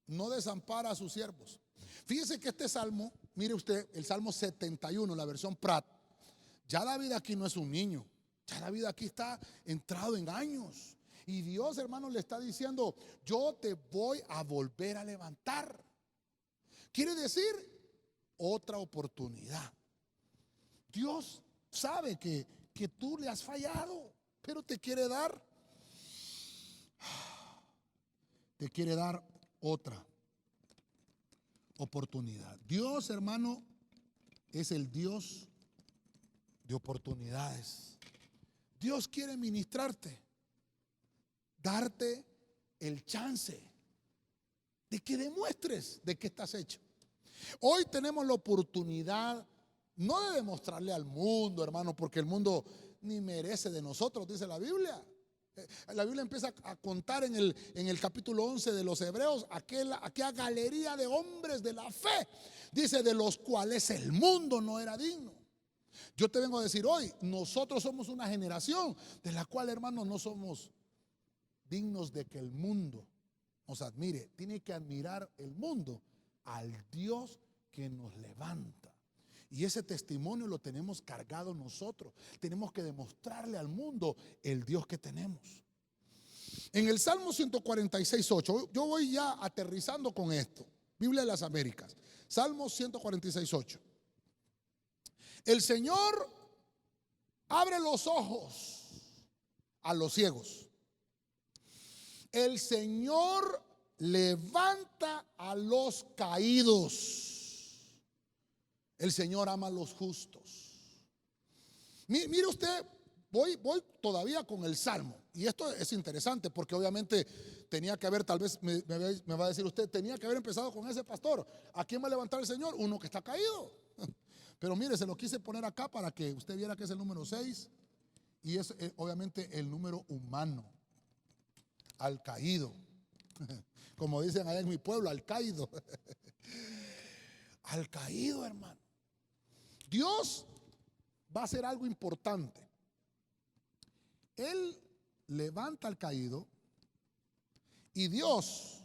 no desampara a sus siervos. Fíjese que este salmo, mire usted, el Salmo 71, la versión Prat, ya David aquí no es un niño, ya David aquí está entrado en años. Y Dios, hermano, le está diciendo, yo te voy a volver a levantar. Quiere decir, otra oportunidad. Dios sabe que tú le has fallado, pero te quiere dar otra oportunidad. Dios, hermano, es el Dios de oportunidades. Dios quiere ministrarte, darte el chance de que demuestres de qué estás hecho. Hoy tenemos la oportunidad no de demostrarle al mundo, hermano, porque el mundo ni merece de nosotros, dice la Biblia. La Biblia empieza a contar en el capítulo 11 de los Hebreos aquella galería de hombres de la fe, dice, de los cuales el mundo no era digno. Yo te vengo a decir hoy, nosotros somos una generación de la cual, hermano, no somos dignos de que el mundo nos admire. Tiene que admirar el mundo al Dios que nos levanta. Y ese testimonio lo tenemos cargado nosotros. Tenemos que demostrarle al mundo el Dios que tenemos. En el Salmo 146:8, yo voy ya aterrizando con esto. Biblia de las Américas. Salmo 146:8. El Señor abre los ojos a los ciegos. El Señor levanta a los caídos. El Señor ama a los justos. Mire usted, voy todavía con el Salmo. Y esto es interesante porque obviamente tenía que haber, tal vez me va a decir usted, tenía que haber empezado con ese pastor. ¿A quién va a levantar el Señor? Uno que está caído. Pero mire, se lo quise poner acá para que usted viera que es el número 6. Y es obviamente el número humano. Al caído. Como dicen allá en mi pueblo, al caído. Al caído, hermano. Dios va a hacer algo importante. Él levanta al caído y Dios,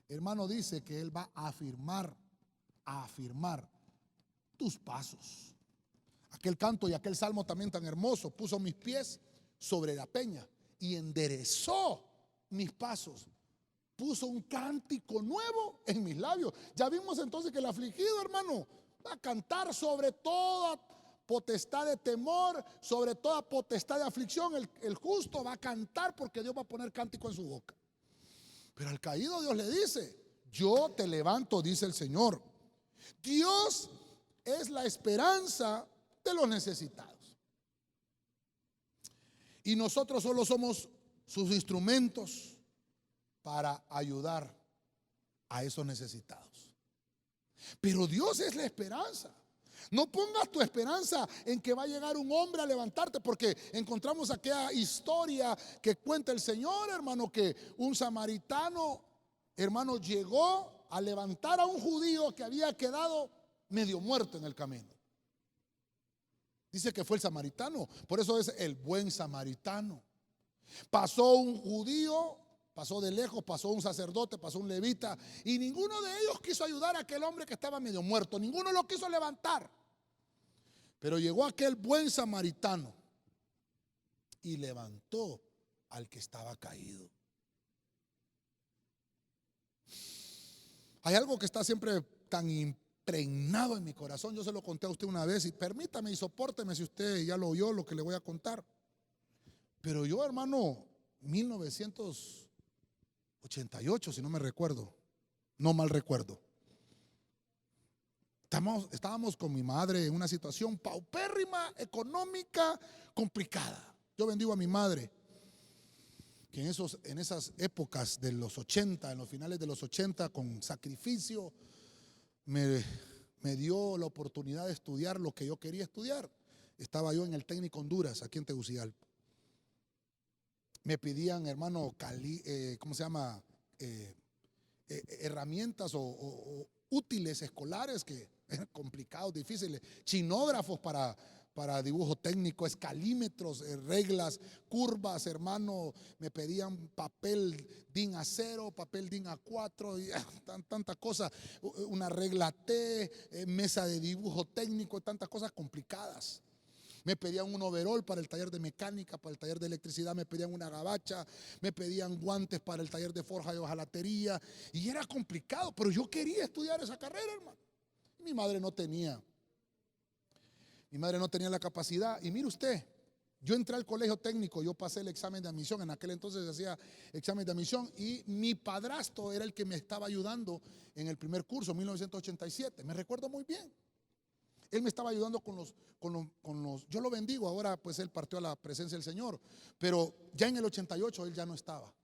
hermano, dice que Él va a afirmar tus pasos. Aquel canto y aquel salmo también tan hermoso, puso mis pies sobre la peña y enderezó mis pasos. Puso un cántico nuevo en mis labios. Ya vimos entonces que el afligido, hermano, va a cantar sobre toda potestad de temor, sobre toda potestad de aflicción. El justo va a cantar porque Dios va a poner cántico en su boca. Pero al caído Dios le dice, yo te levanto, dice el Señor. Dios es la esperanza de los necesitados. Y nosotros solo somos sus instrumentos para ayudar a esos necesitados. Pero Dios es la esperanza. No pongas tu esperanza en que va a llegar un hombre a levantarte, porque encontramos aquella historia que cuenta el Señor, hermano, que un samaritano, hermano, llegó a levantar a un judío que había quedado medio muerto en el camino. Dice que fue el samaritano, por eso es el buen samaritano. Pasó un judío, pasó de lejos, pasó un sacerdote, pasó un levita, y ninguno de ellos quiso ayudar a aquel hombre que estaba medio muerto. Ninguno lo quiso levantar. Pero llegó aquel buen samaritano y levantó al que estaba caído. Hay algo que está siempre tan impregnado en mi corazón. Yo se lo conté a usted una vez, y permítame y sopórteme si usted ya lo oyó lo que le voy a contar. Pero yo, hermano, 1988, si no me recuerdo, no mal recuerdo, estábamos con mi madre en una situación paupérrima, económica, complicada. Yo bendigo a mi madre, que en esas épocas de los 80, en los finales de los 80, con sacrificio, me dio la oportunidad de estudiar lo que yo quería estudiar. Estaba yo en el Técnico Honduras, aquí en Tegucigalpa. Me pedían, hermano, ¿cómo se llama? Herramientas o útiles escolares que eran complicados, difíciles. Chinógrafos para dibujo técnico, escalímetros, reglas, curvas, hermano. Me pedían papel DIN A0, papel DIN A4, y tantas cosas. Una regla T, mesa de dibujo técnico, tantas cosas complicadas. Me pedían un overol para el taller de mecánica, para el taller de electricidad, me pedían una gabacha, me pedían guantes para el taller de forja y hojalatería, y era complicado, pero yo quería estudiar esa carrera, hermano. Mi madre no tenía la capacidad. Y mire usted, yo entré al colegio técnico, yo pasé el examen de admisión, en aquel entonces se hacía examen de admisión, y mi padrastro era el que me estaba ayudando en el primer curso, 1987, me recuerdo muy bien. Él me estaba ayudando con los, yo lo bendigo, ahora pues él partió a la presencia del Señor, pero ya en el 88 él ya no estaba,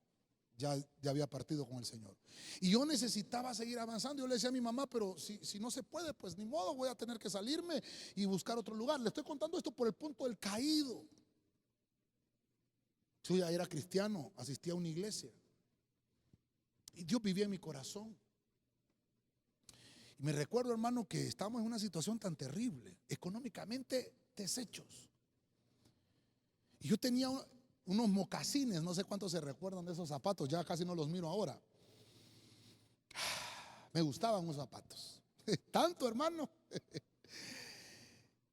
ya había partido con el Señor. Y yo necesitaba seguir avanzando. Yo le decía a mi mamá, pero si no se puede, pues ni modo, voy a tener que salirme y buscar otro lugar. Le estoy contando esto por el punto del caído. Yo ya era cristiano, asistía a una iglesia, y Dios vivía en mi corazón. Me recuerdo, hermano, que estábamos en una situación tan terrible, económicamente deshechos. Y yo tenía unos mocasines, no sé cuántos se recuerdan de esos zapatos, ya casi no los miro ahora. Me gustaban los zapatos, tanto, hermano,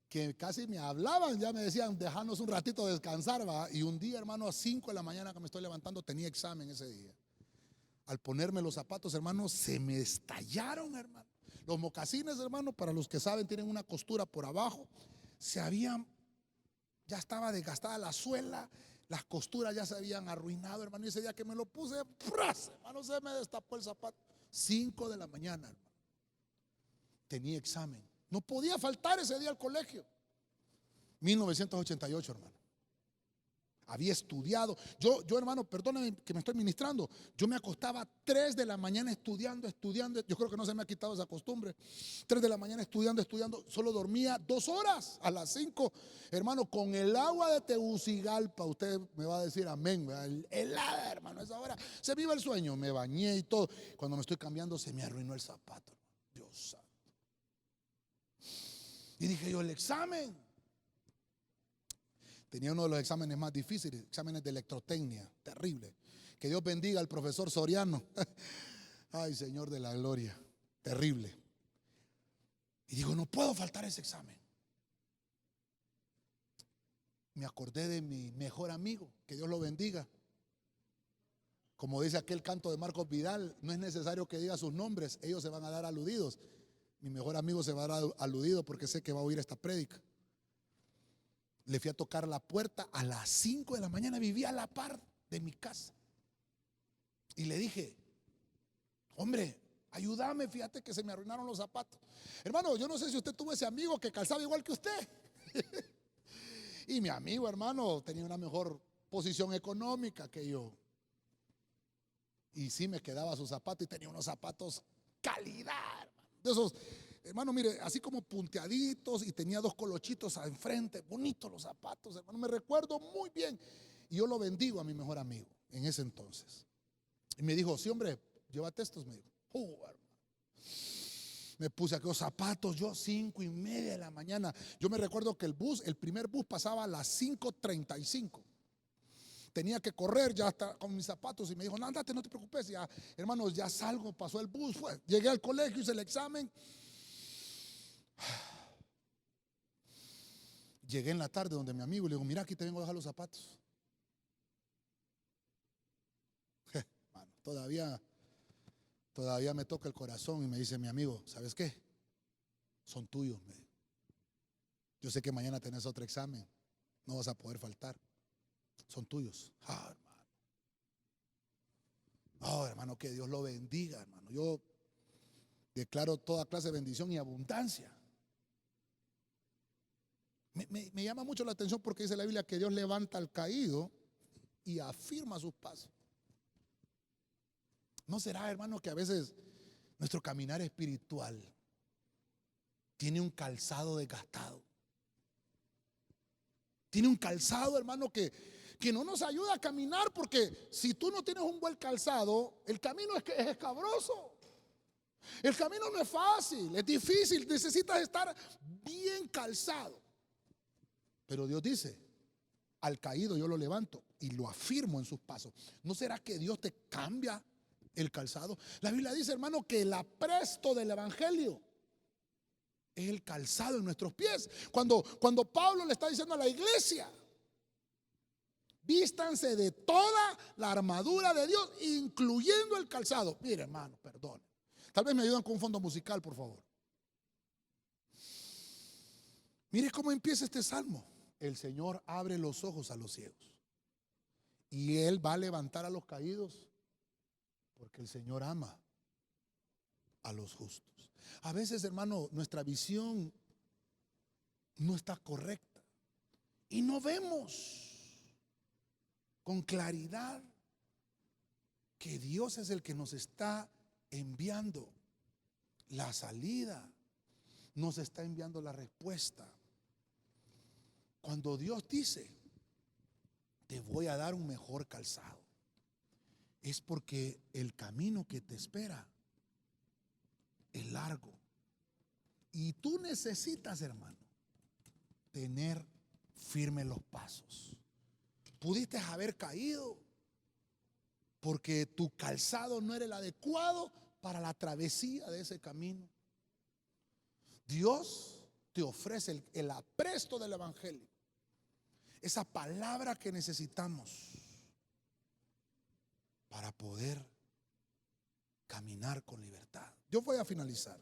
que casi me hablaban, ya me decían, déjanos un ratito descansar, ¿va? Y un día, hermano, a 5 de la mañana que me estoy levantando, tenía examen ese día. Al ponerme los zapatos, hermano, se me estallaron, hermano. Los mocasines, hermano, para los que saben, tienen una costura por abajo. Ya estaba desgastada la suela, las costuras ya se habían arruinado, hermano. Y ese día que me lo puse, ¡pras! Hermano, se me destapó el zapato. 5 de la mañana, hermano. Tenía examen. No podía faltar ese día al colegio. 1988, hermano. Había estudiado. Yo, hermano, perdóname que me estoy ministrando. Yo me acostaba 3 de la mañana estudiando. Yo creo que no se me ha quitado esa costumbre. 3 de la mañana estudiando. Solo dormía 2 horas. A las 5, hermano, con el agua de Tegucigalpa. Usted me va a decir amén. Helada, hermano, a esa hora se me iba el sueño. Me bañé y todo. Cuando me estoy cambiando, se me arruinó el zapato. Dios santo. Y dije yo, el examen. Tenía uno de los exámenes más difíciles, exámenes de electrotecnia, terrible. Que Dios bendiga al profesor Soriano. Ay, Señor de la gloria, terrible. Y digo, no puedo faltar ese examen. Me acordé de mi mejor amigo, que Dios lo bendiga. Como dice aquel canto de Marcos Vidal, no es necesario que diga sus nombres, ellos se van a dar aludidos. Mi mejor amigo se va a dar aludido porque sé que va a oír esta prédica. Le fui a tocar la puerta a las 5 de la mañana, vivía a la par de mi casa. Y le dije, hombre, ayúdame, fíjate que se me arruinaron los zapatos. Hermano, yo no sé si usted tuvo ese amigo que calzaba igual que usted. Y mi amigo, hermano, tenía una mejor posición económica que yo. Y sí me quedaba sus zapatos y tenía unos zapatos calidad, hermano. De esos hermano, mire, así como punteaditos, y tenía dos colochitos enfrente, bonitos los zapatos, hermano, me recuerdo muy bien. Y yo lo bendigo a mi mejor amigo en ese entonces. Y me dijo, sí, hombre, llévate estos, me dijo. Hermano. Me puse aquellos zapatos, yo 5:30 de la mañana. Yo me recuerdo que el primer bus pasaba a las 5:35. Tenía que correr ya hasta con mis zapatos y me dijo, no, andate, no te preocupes, ya, hermanos, ya salgo, pasó el bus, llegué al colegio, hice el examen. Llegué en la tarde donde mi amigo y le digo, mira, aquí te vengo a dejar los zapatos. Hermano, todavía me toca el corazón y me dice mi amigo, ¿sabes qué? Son tuyos. Yo sé que mañana tenés otro examen, no vas a poder faltar. Son tuyos. Hermano. Hermano, que Dios lo bendiga, hermano. Yo declaro toda clase de bendición y abundancia. Me llama mucho la atención porque dice la Biblia que Dios levanta al caído y afirma sus pasos. ¿No será, hermano, que a veces nuestro caminar espiritual tiene un calzado desgastado? Tiene un calzado, hermano, que no nos ayuda a caminar, porque si tú no tienes un buen calzado, el camino es escabroso. El camino no es fácil, es difícil, necesitas estar bien calzado. Pero Dios dice, al caído yo lo levanto y lo afirmo en sus pasos. ¿No será que Dios te cambia el calzado? La Biblia dice, hermano, que el apresto del evangelio es el calzado en nuestros pies. Cuando Pablo le está diciendo a la iglesia, vístanse de toda la armadura de Dios, incluyendo el calzado. Mire, hermano, perdón. Tal vez me ayudan con un fondo musical, por favor. Mire cómo empieza este salmo. El Señor abre los ojos a los ciegos y Él va a levantar a los caídos, porque el Señor ama a los justos. A veces, hermano, nuestra visión no está correcta y no vemos con claridad que Dios es el que nos está enviando la salida, nos está enviando la respuesta. Cuando Dios dice, te voy a dar un mejor calzado, es porque el camino que te espera es largo. Y tú necesitas, hermano, tener firmes los pasos. Pudiste haber caído porque tu calzado no era el adecuado para la travesía de ese camino. Dios te ofrece el apresto del evangelio, esa palabra que necesitamos para poder caminar con libertad. Yo voy a finalizar.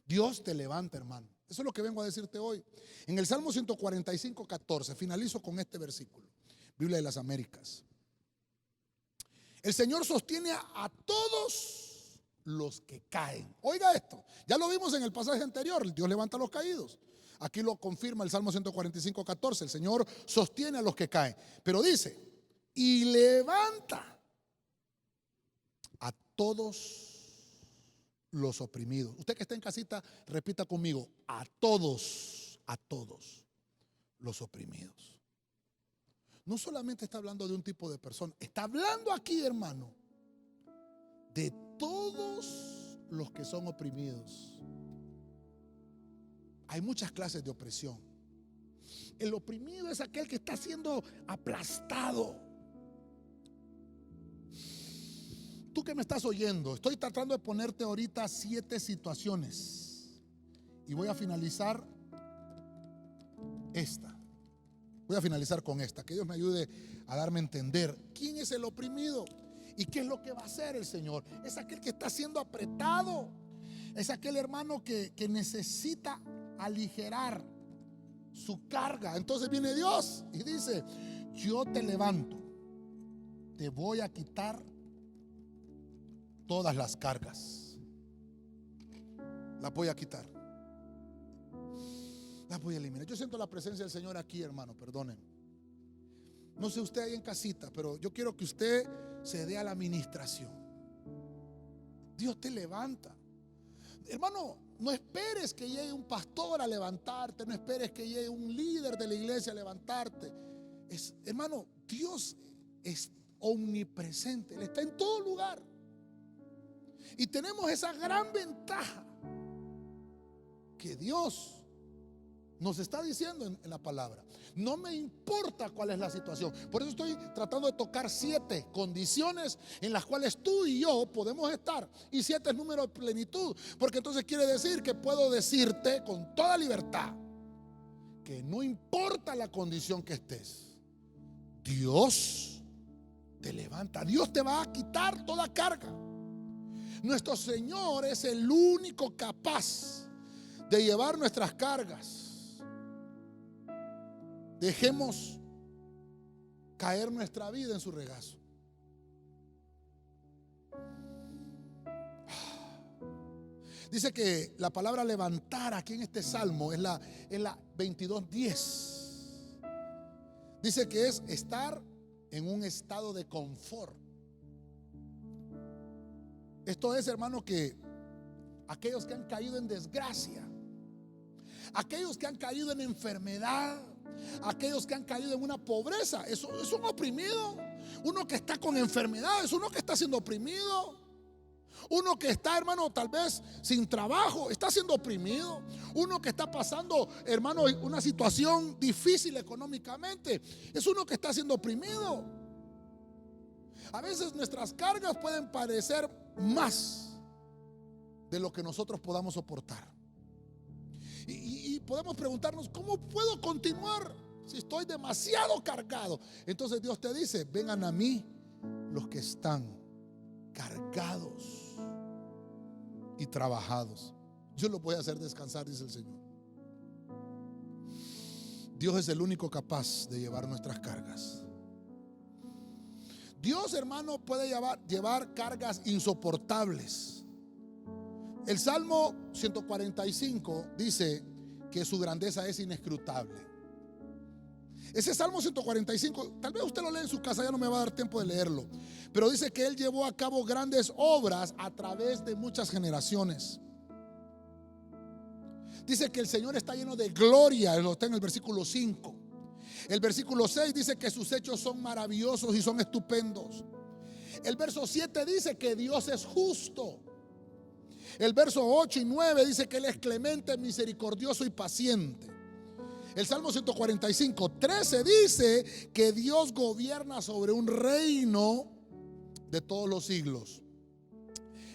Dios te levanta, hermano. Eso es lo que vengo a decirte hoy. En el Salmo 145:14, finalizo con este versículo, Biblia de las Américas. El Señor sostiene a todos los que caen. Oiga esto, ya lo vimos en el pasaje anterior, Dios levanta a los caídos. Aquí lo confirma el Salmo 145:14, el Señor sostiene a los que caen. Pero dice, y levanta a todos los oprimidos. Usted que está en casita, repita conmigo, a todos los oprimidos. No solamente está hablando de un tipo de persona, está hablando aquí, hermano, de todos los que son oprimidos. Hay muchas clases de opresión. El oprimido es aquel que está siendo aplastado. Tú que me estás oyendo, estoy tratando de ponerte ahorita 7 situaciones y voy a finalizar esta. Voy a finalizar con esta. Que Dios me ayude a darme a entender quién es el oprimido y qué es lo que va a hacer el Señor. Es aquel que está siendo apretado. Es aquel hermano que necesita aligerar su carga. Entonces viene Dios y dice, yo te levanto, te voy a quitar todas las cargas. Las voy a quitar, las voy a eliminar. Yo siento la presencia del Señor aquí, hermano, perdonen. No sé usted ahí en casita, pero yo quiero que usted se dé a la administración. Dios te levanta. Hermano, no esperes que llegue un pastor a levantarte, no esperes que llegue un líder de la iglesia a levantarte. Hermano, Dios es omnipresente, Él está en todo lugar. Y tenemos esa gran ventaja que Dios nos está diciendo en la palabra. No me importa cuál es la situación. Por eso estoy tratando de tocar 7 condiciones en las cuales tú y yo podemos estar. Y 7 es número de plenitud. Porque entonces quiere decir que puedo decirte con toda libertad que no importa la condición que estés, Dios te levanta. Dios te va a quitar toda carga. Nuestro Señor es el único capaz de llevar nuestras cargas. Dejemos caer nuestra vida en su regazo. Dice que la palabra levantar aquí en este salmo es la 22:10. Dice que es estar en un estado de confort. Esto es, hermano, que aquellos que han caído en desgracia, aquellos que han caído en enfermedad, aquellos que han caído en una pobreza, es un oprimido. Uno que está con enfermedades, uno que está siendo oprimido, uno que está, hermano, tal vez sin trabajo, está siendo oprimido. Uno que está pasando, hermano, una situación difícil económicamente, es uno que está siendo oprimido. A veces nuestras cargas pueden parecer más de lo que nosotros podamos soportar. Y podemos preguntarnos, ¿cómo puedo continuar si estoy demasiado cargado? Entonces Dios te dice, vengan a mí los que están cargados y trabajados. Yo los voy a hacer descansar, dice el Señor. Dios es el único capaz de llevar nuestras cargas. Dios, hermano, puede llevar cargas insoportables. El Salmo 145 dice que su grandeza es inescrutable. Ese Salmo 145, tal vez usted lo lee en su casa, ya no me va a dar tiempo de leerlo, pero dice que Él llevó a cabo grandes obras a través de muchas generaciones. Dice que el Señor está lleno de gloria, lo está en el versículo 5. El versículo 6 dice que sus hechos son maravillosos y son estupendos. El verso 7 dice que Dios es justo. El verso 8 y 9 dice que Él es clemente, misericordioso y paciente. El Salmo 145:13 dice que Dios gobierna sobre un reino de todos los siglos.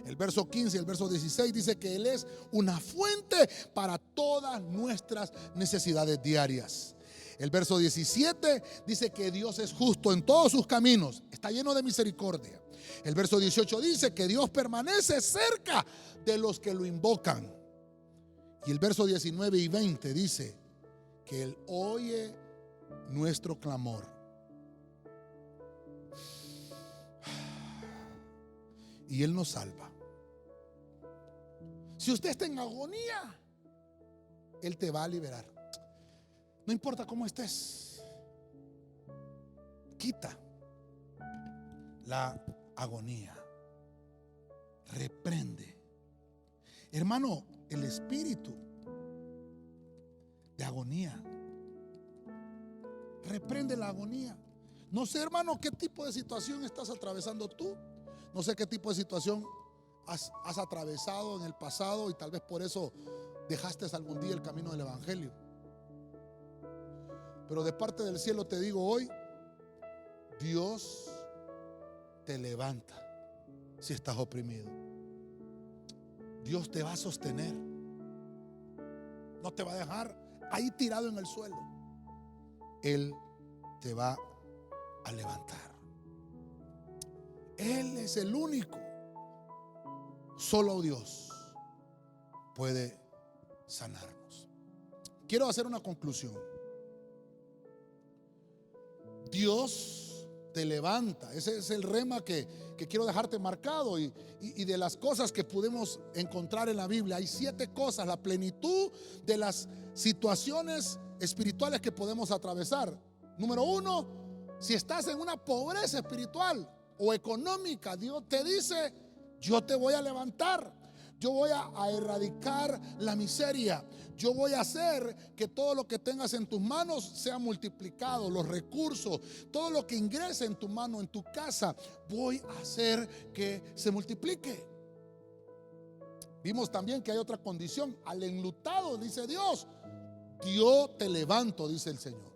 El verso 15 y el verso 16 dice que Él es una fuente para todas nuestras necesidades diarias. El verso 17 dice que Dios es justo en todos sus caminos, está lleno de misericordia. El verso 18 dice que Dios permanece cerca de los que lo invocan. Y el verso 19 y 20 dice que Él oye nuestro clamor. Y Él nos salva. Si usted está en agonía, Él te va a liberar. No importa cómo estés, quita la agonía, reprende. Hermano, el espíritu de agonía, reprende la agonía. No sé, hermano, qué tipo de situación estás atravesando tú. No sé qué tipo de situación has atravesado en el pasado y tal vez por eso dejaste algún día el camino del evangelio. Pero de parte del cielo te digo hoy, Dios te levanta si estás oprimido. Dios te va a sostener. No te va a dejar ahí tirado en el suelo. Él te va a levantar. Él es el único. Solo Dios puede sanarnos. Quiero hacer una conclusión. Dios te levanta. Ese es el rema que quiero dejarte marcado. Y de las cosas que pudimos encontrar en la Biblia, hay 7 cosas, la plenitud de las situaciones espirituales que podemos atravesar. Número 1, si estás en una pobreza espiritual o económica, Dios te dice, yo te voy a levantar. Yo voy a erradicar la miseria. Yo voy a hacer que todo lo que tengas en tus manos sea multiplicado, los recursos, todo lo que ingrese en tu mano, en tu casa, voy a hacer que se multiplique. Vimos también que hay otra condición. Al enlutado, dice Dios, yo te levanto, dice el Señor.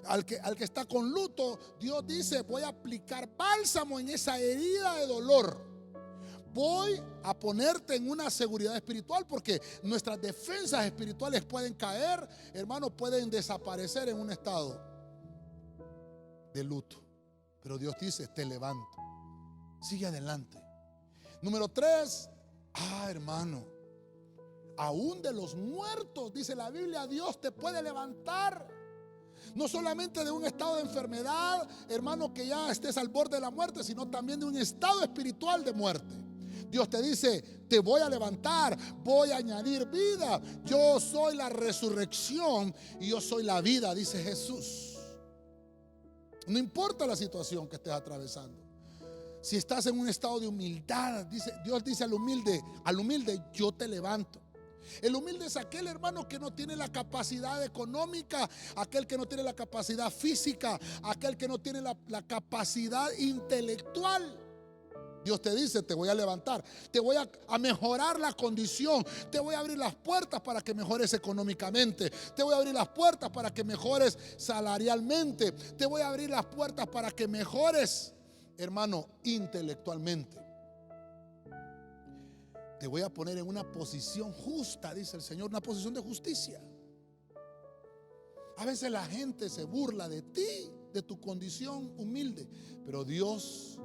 Al que está con luto, Dios dice, voy a aplicar bálsamo en esa herida de dolor. Voy a ponerte en una seguridad espiritual, porque nuestras defensas espirituales pueden caer, hermanos, pueden desaparecer en un estado de luto. Pero Dios dice, te levanto. Sigue adelante. Número 3, hermano, aún de los muertos, dice la Biblia, Dios te puede levantar. No solamente de un estado de enfermedad, hermano, que ya estés al borde de la muerte, sino también de un estado espiritual de muerte. Dios te dice, te voy a levantar, voy a añadir vida. Yo soy la resurrección y yo soy la vida, dice Jesús. No importa la situación que estés atravesando. Si estás en un estado de humildad, Dios dice al humilde, yo te levanto. El humilde es aquel, hermano, que no tiene la capacidad económica, aquel que no tiene la capacidad física, aquel que no tiene la capacidad intelectual. Dios te dice, te voy a levantar, te voy a mejorar la condición, te voy a abrir las puertas para que mejores económicamente, te voy a abrir las puertas para que mejores salarialmente, te voy a abrir las puertas para que mejores, hermano, intelectualmente. Te voy a poner en una posición justa, dice el Señor, una posición de justicia. A veces la gente se burla de ti, de tu condición humilde, pero Dios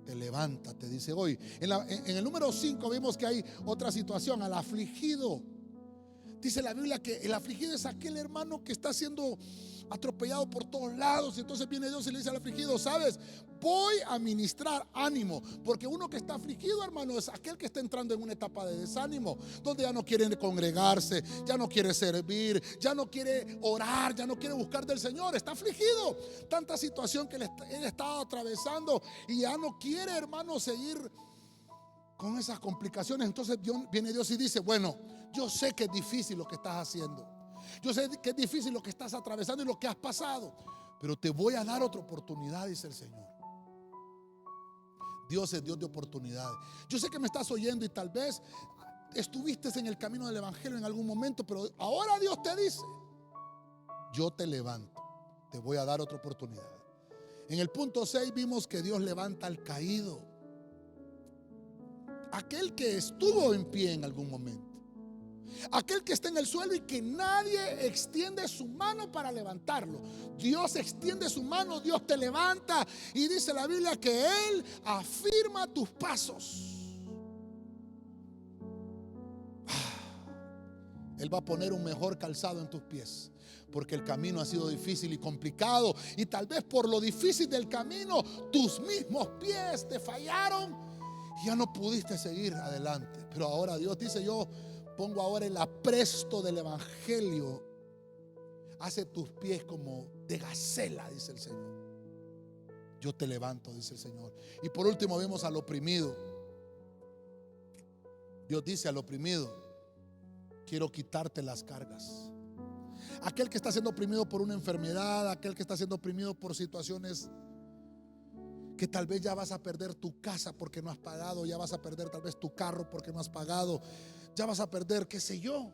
te levanta, te dice hoy. En el número 5 vimos que hay otra situación, al afligido. Dice la Biblia que el afligido es aquel, hermano, que está siendo atropellado por todos lados. Entonces viene Dios y le dice al afligido, ¿sabes? Voy a ministrar ánimo. Porque uno que está afligido, hermano, es aquel que está entrando en una etapa de desánimo, donde ya no quiere congregarse, ya no quiere servir, ya no quiere orar, ya no quiere buscar del Señor. Está afligido. Tanta situación que él está atravesando y ya no quiere, hermano, seguir con esas complicaciones. Entonces viene Dios y dice, bueno, yo sé que es difícil lo que estás haciendo, yo sé que es difícil lo que estás atravesando y lo que has pasado, pero te voy a dar otra oportunidad, dice el Señor. Dios es Dios de oportunidades. Yo sé que me estás oyendo y tal vez estuviste en el camino del evangelio en algún momento, pero ahora Dios te dice, yo te levanto, te voy a dar otra oportunidad. En el punto 6 vimos que Dios levanta al caído, aquel que estuvo en pie en algún momento, aquel que está en el suelo y que nadie extiende su mano para levantarlo. Dios extiende su mano, Dios te levanta, y dice la Biblia que Él afirma tus pasos. Él va a poner un mejor calzado en tus pies, porque el camino ha sido difícil y complicado, y tal vez por lo difícil del camino tus mismos pies te fallaron y ya no pudiste seguir adelante. Pero ahora Dios dice, yo pongo ahora el apresto del evangelio, hace tus pies como de gacela, dice el Señor. Yo te levanto, dice el Señor. Y por último vemos al oprimido. Dios dice al oprimido, quiero quitarte las cargas. Aquel que está siendo oprimido por una enfermedad, aquel que está siendo oprimido por situaciones que tal vez ya vas a perder tu casa porque no has pagado, ya vas a perder tal vez tu carro porque no has pagado, ya vas a perder, qué sé yo,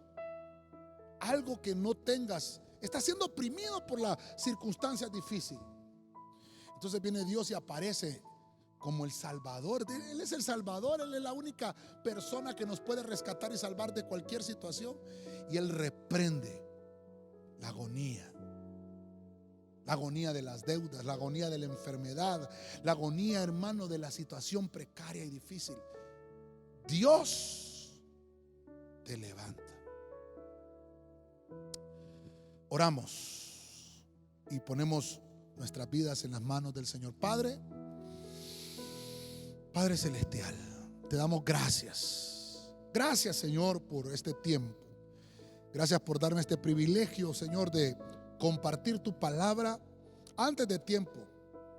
algo que no tengas. Estás siendo oprimido por las circunstancias difíciles. Entonces viene Dios y aparece como el Salvador. Él es el Salvador, Él es la única persona que nos puede rescatar y salvar de cualquier situación. Y Él reprende la agonía de las deudas, la agonía de la enfermedad, la agonía, hermano, de la situación precaria y difícil. Dios te levanta. Oramos y ponemos nuestras vidas en las manos del Señor. Padre celestial, te damos gracias. Gracias, Señor, por este tiempo. Gracias por darme este privilegio, Señor, de compartir tu palabra antes de tiempo,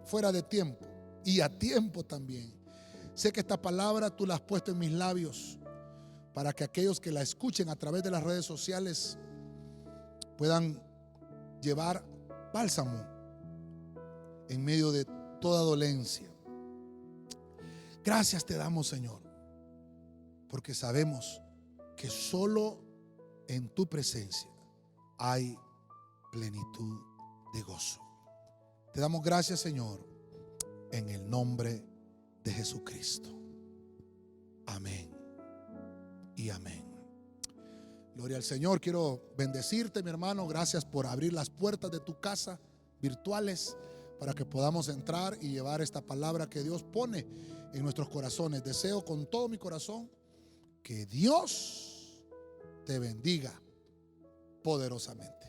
fuera de tiempo y a tiempo también. Sé que esta palabra tú la has puesto en mis labios para que aquellos que la escuchen a través de las redes sociales puedan llevar bálsamo en medio de toda dolencia. Gracias te damos, Señor, porque sabemos que solo en tu presencia hay plenitud de gozo. Te damos gracias, Señor, en el nombre de Jesucristo. Amén y amén. Gloria al Señor. Quiero bendecirte, mi hermano. Gracias por abrir las puertas de tu casa virtuales para que podamos entrar y llevar esta palabra que Dios pone en nuestros corazones. Deseo con todo mi corazón que Dios te bendiga poderosamente.